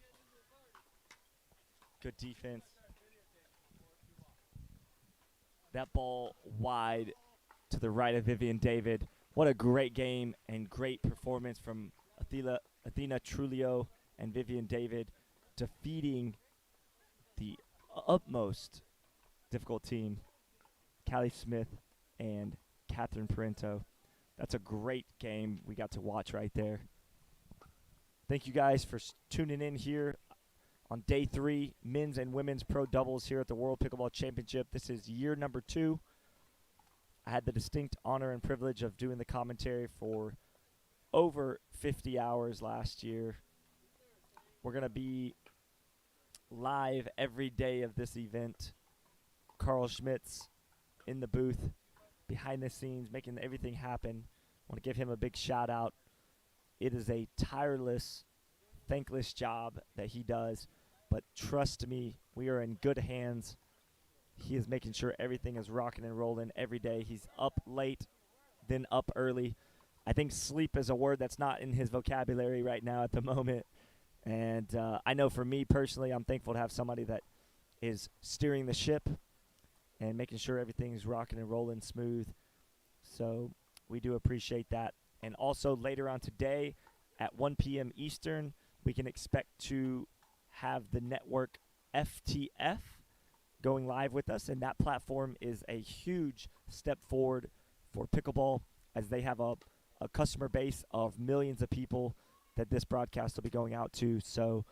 Good defense. That ball wide to the right of Vivian David. What a great game and great performance from Athena Trulio and Vivian David, defeating the utmost difficult team, Callie Smith and Catherine Parento. That's a great game we got to watch right there. Thank you guys for tuning in here on day 3, men's and women's pro doubles here at the World Pickleball Championship. This is year number 2. I had the distinct honor and privilege of doing the commentary for over 50 hours last year. We're going to be live every day of this event. Carl Schmitz in the booth, behind the scenes, making everything happen. I want to give him a big shout out. It is a tireless, thankless job that he does, but trust me, we are in good hands. He is making sure everything is rocking and rolling every day. He's up late, then up early. I think sleep is a word that's not in his vocabulary right now at the moment. And I know for me personally, I'm thankful to have somebody that is steering the ship and making sure everything's rocking and rolling smooth. So we do appreciate that. And also later on today at 1 p.m. Eastern, we can expect to have the network FTF going live with us. And that platform is a huge step forward for pickleball, as they have a customer base of millions of people that this broadcast will be going out to. So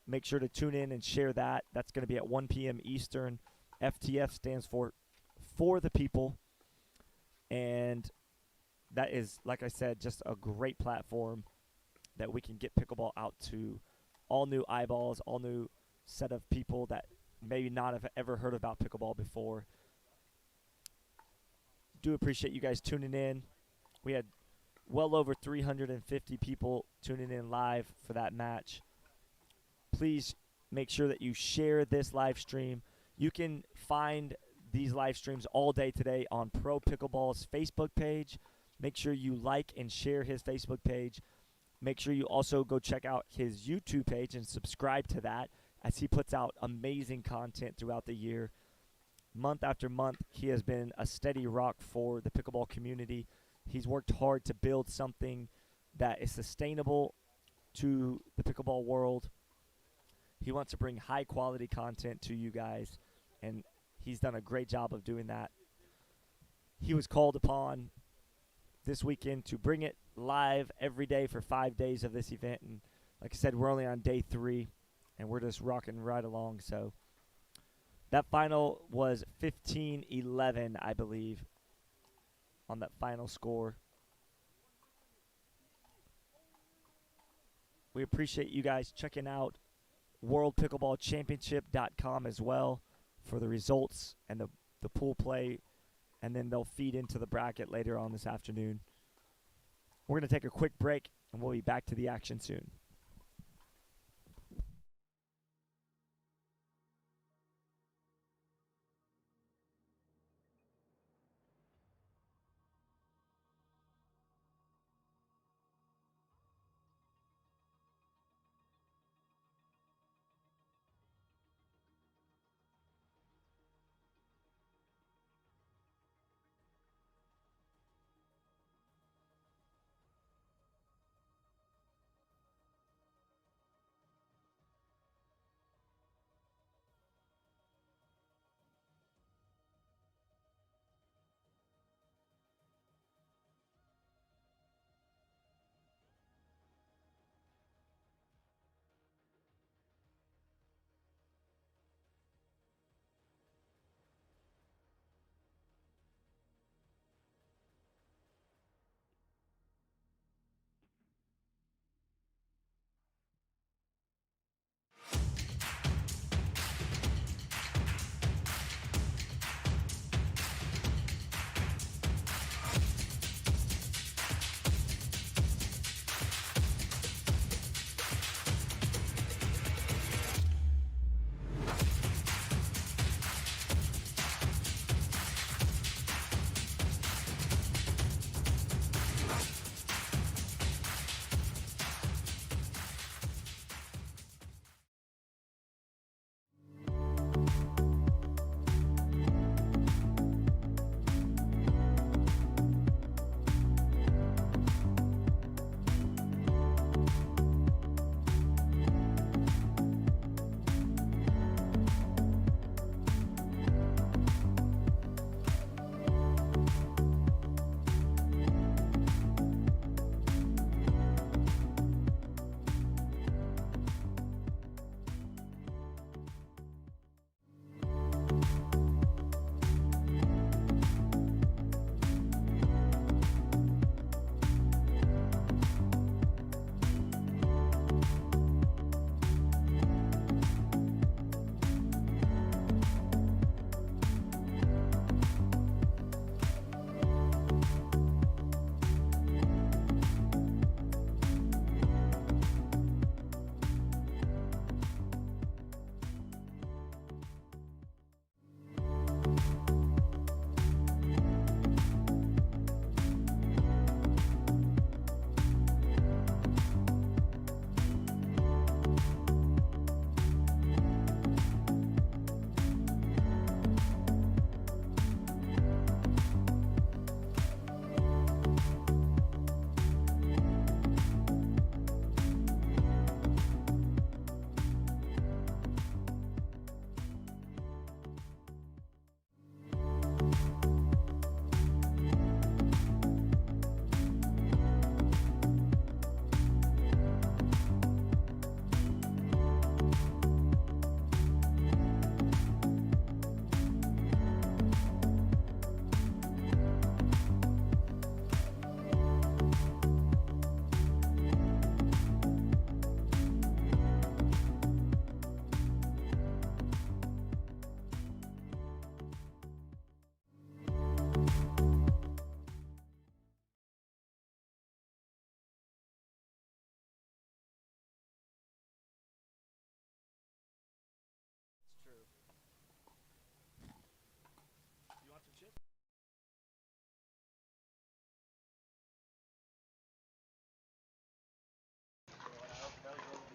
make sure to tune in and share that. That's going to be at 1 p.m. Eastern. FTF stands for the people. And that is, like I said, just a great platform that we can get pickleball out to all new eyeballs, all new set of people that maybe not have ever heard about pickleball before. Do appreciate you guys tuning in. We had well over 350 people tuning in live for that match. Please make sure that you share this live stream. You can find these live streams all day today on Pro Pickleball's Facebook page. Make sure you like and share his Facebook page. Make sure you also go check out his YouTube page and subscribe to that, as he puts out amazing content throughout the year. Month after month, he has been a steady rock for the pickleball community. He's worked hard to build something that is sustainable to the pickleball world. He wants to bring high quality content to you guys, and he's done a great job of doing that. He was called upon this weekend to bring it live every day for 5 days of this event. And like I said, we're only on day 3, and we're just rocking right along. So that final was 15-11, I believe, on that final score. We appreciate you guys checking out worldpickleballchampionship.com as well for the results and the pool play, and then they'll feed into the bracket later on this afternoon. We're going to take a quick break, and we'll be back to the action soon.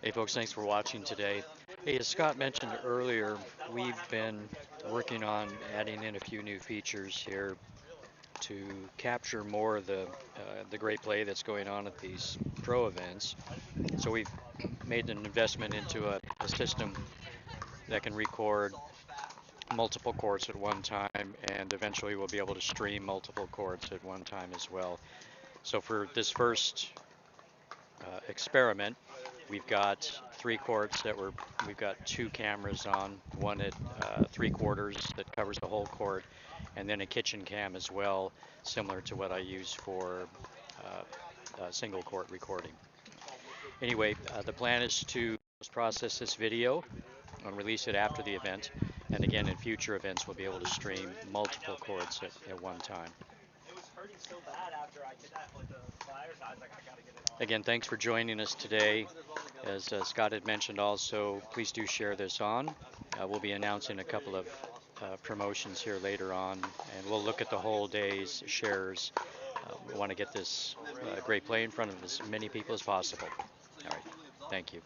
Hey folks, thanks for watching today. Hey, as Scott mentioned earlier, we've been working on adding in a few new features here to capture more of the great play that's going on at these pro events. So we've made an investment into a system that can record multiple courts at one time, and eventually we'll be able to stream multiple courts at one time as well. So for this first experiment, we've got 3 courts that we've got 2 cameras on, one at 3/4 that covers the whole court, and then a kitchen cam as well, similar to what I use for single court recording. Anyway, the plan is to process this video and release it after the event, and again in future events we'll be able to stream multiple courts at one time. Again, thanks for joining us today. As Scott had mentioned also, please do share this on. We'll be announcing a couple of promotions here later on, and we'll look at the whole day's shares. We want to get this great play in front of as many people as possible. All right, thank you.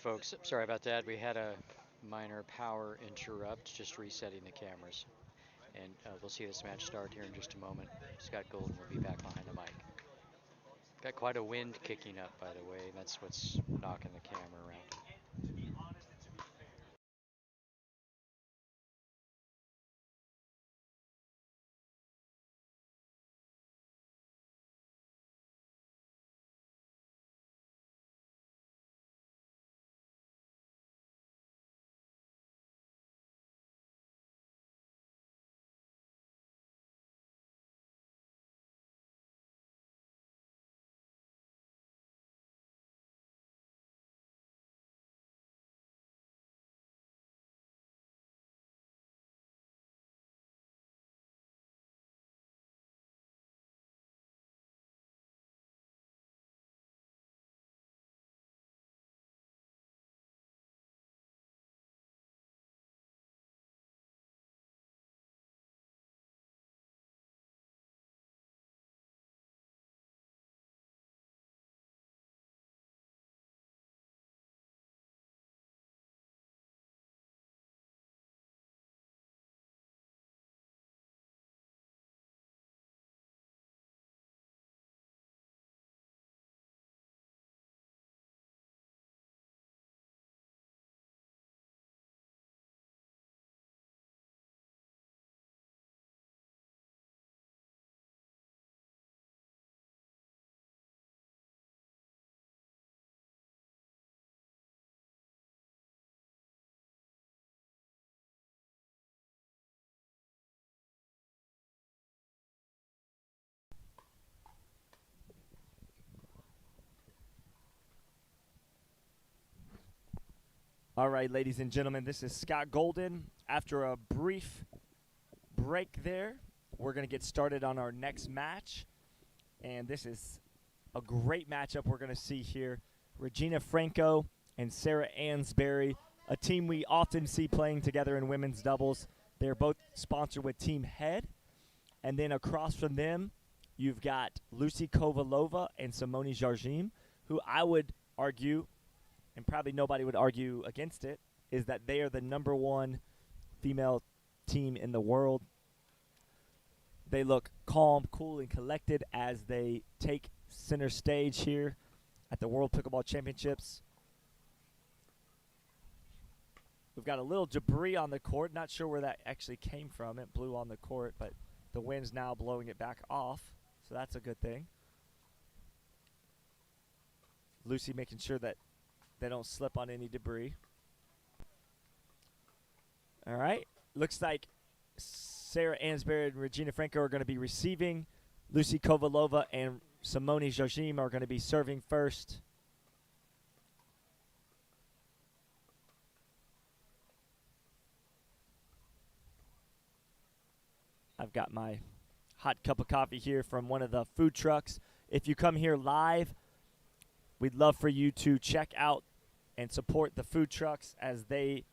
Folks, sorry about that. We had a minor power interrupt, just resetting the cameras. And we'll see this match start here in just a moment. Scott Golden will be back behind the mic. Got quite a wind kicking up, by the way, and that's what's knocking the camera around. All right, ladies and gentlemen, this is Scott Golden. After a brief break there, we're going to get started on our next match. And this is a great matchup we're going to see here. Regina Franco and Sarah Ansberry, a team we often see playing together in women's doubles. They're both sponsored with Team Head. And then across from them, you've got Lucy Kovalova and Simone Jardim, who I would argue, and probably nobody would argue against it, is that they are the #1 female team in the world. They look calm, cool, and collected as they take center stage here at the World Pickleball Championships. We've got a little debris on the court. Not sure where that actually came from. It blew on the court, but the wind's now blowing it back off, so that's a good thing. Lucy making sure that they don't slip on any debris. All right. Looks like Sarah Ansberry and Regina Franco are going to be receiving. Lucy Kovalova and Simone Jardim are going to be serving first. I've got my hot cup of coffee here from one of the food trucks. If you come here live, we'd love for you to check out and support the food trucks as they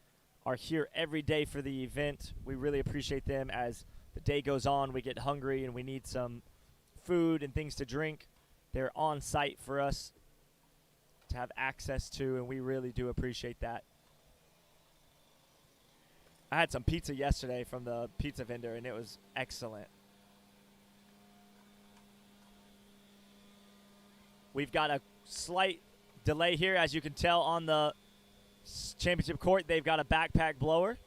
are here every day for the event. We really appreciate them. As the day goes on, we get hungry and we need some food and things to drink. They're on site for us to have access to, and we really do appreciate that. I had some pizza yesterday from the pizza vendor, and it was excellent. We've got a slight delay here, as you can tell on the championship court. They've got a backpack blower.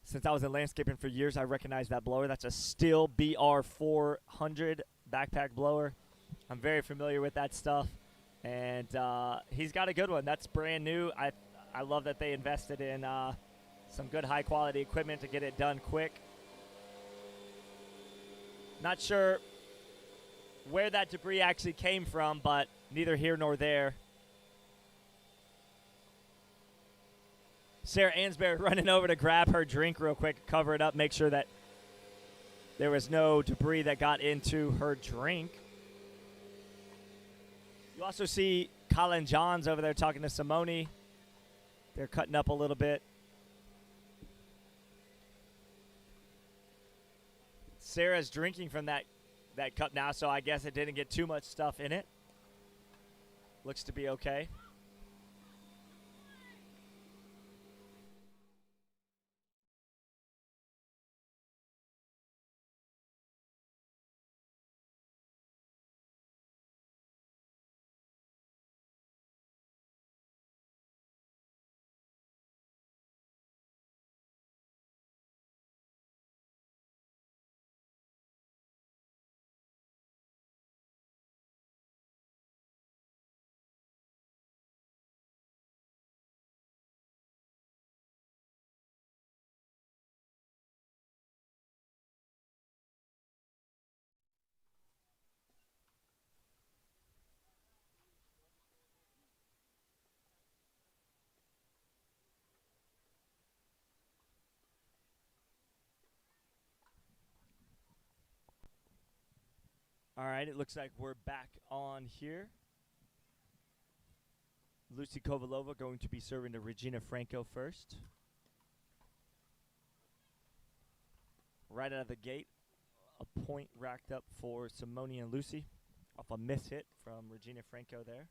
Since I was in landscaping for years, I recognize that blower. That's a Stihl BR400 backpack blower. I'm very familiar with that stuff, and he's got a good one. That's brand new. I love that they invested in some good high-quality equipment to get it done quick. Not sure where that debris actually came from, but neither here nor there. Sarah Ansberry running over to grab her drink real quick, cover it up, make sure that there was no debris that got into her drink. You also see Colin Johns over there talking to Simone. They're cutting up a little bit. Sarah's drinking from that cup now, so I guess it didn't get too much stuff in it. Looks to be okay. All right, it looks like we're back on here. Lucy Kovalova going to be serving to Regina Franco first. Right out of the gate, a point racked up for Simone and Lucy off a miss hit from Regina Franco there.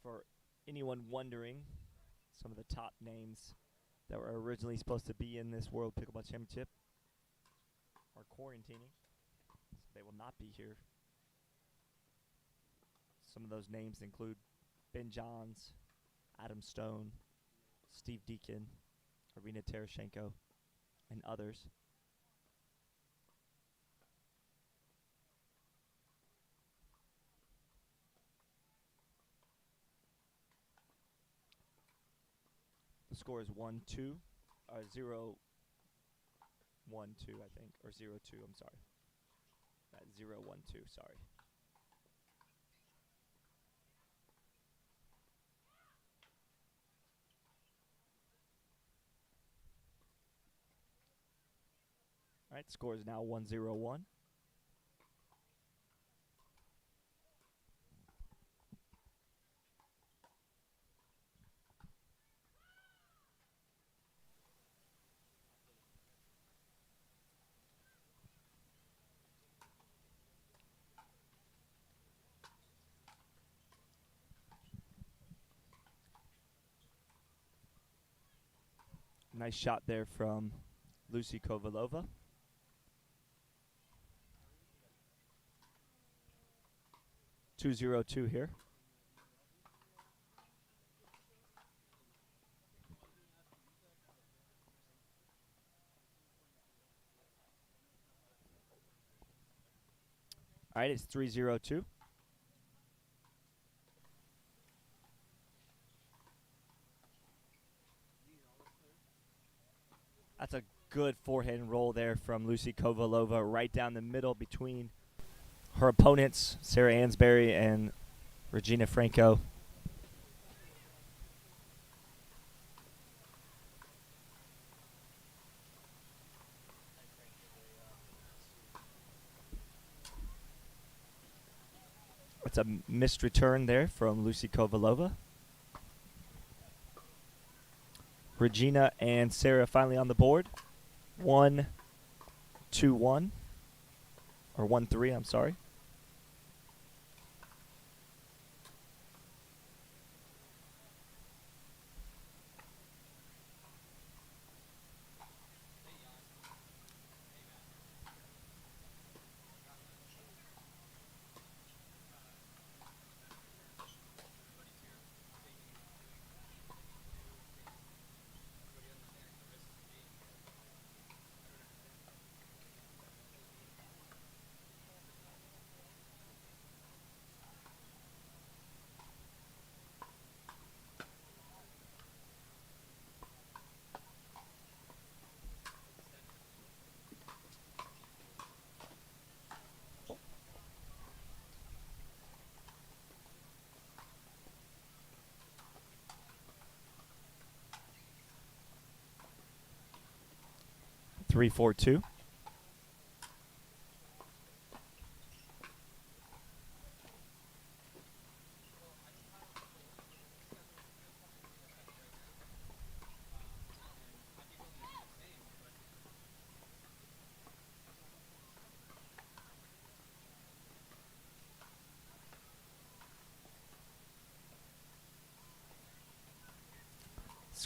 For anyone wondering, some of the top names that were originally supposed to be in this World Pickleball Championship are quarantining, so they will not be here. Some of those names include Ben Johns, Adam Stone, Steve Deacon, Arina Terashenko, and others. The score is 1-2, 0-1-2, I think, or 0-2. I'm sorry. 0-1-2. Sorry. All right, score is now 1-0-1. Nice shot there from Lucy Kovalova. Two 0-2 here. All right, it's 3-0-2. That's a good forehand roll there from Lucy Kovalova right down the middle between her opponents, Sarah Ansberry and Regina Franco. That's a missed return there from Lucy Kovalova. Regina and Sarah finally on the board. 1-2-1. Or 1-3, I'm sorry. Three, 4, 2.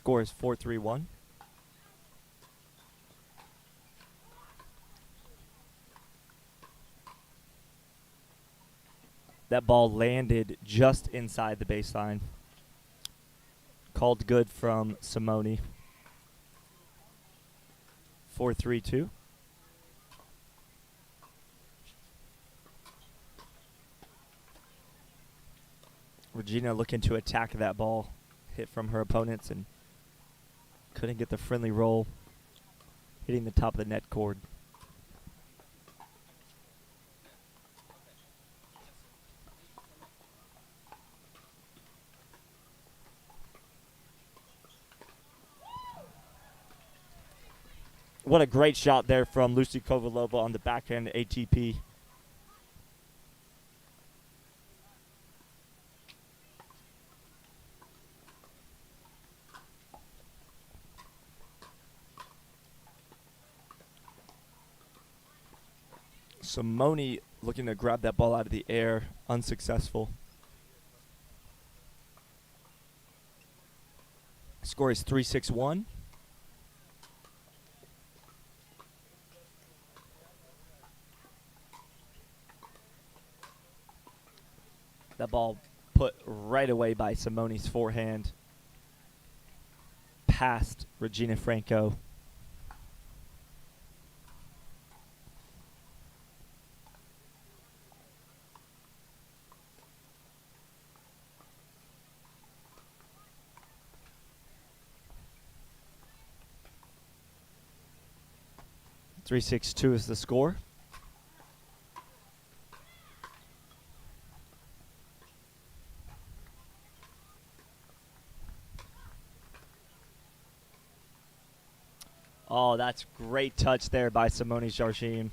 Score is 4-3-1. That ball landed just inside the baseline. Called good from Simone. 4-3-2. Regina looking to attack that ball. Hit from her opponents and couldn't get the friendly roll. Hitting the top of the net cord. What a great shot there from Lucy Kovalova on the backhand ATP. Simone looking to grab that ball out of the air, unsuccessful. Score is 3-6-1. That ball put right away by Simone's forehand. Past Regina Franco. Three, 6-2 is the score. Oh, that's great touch there by Simone Jardim.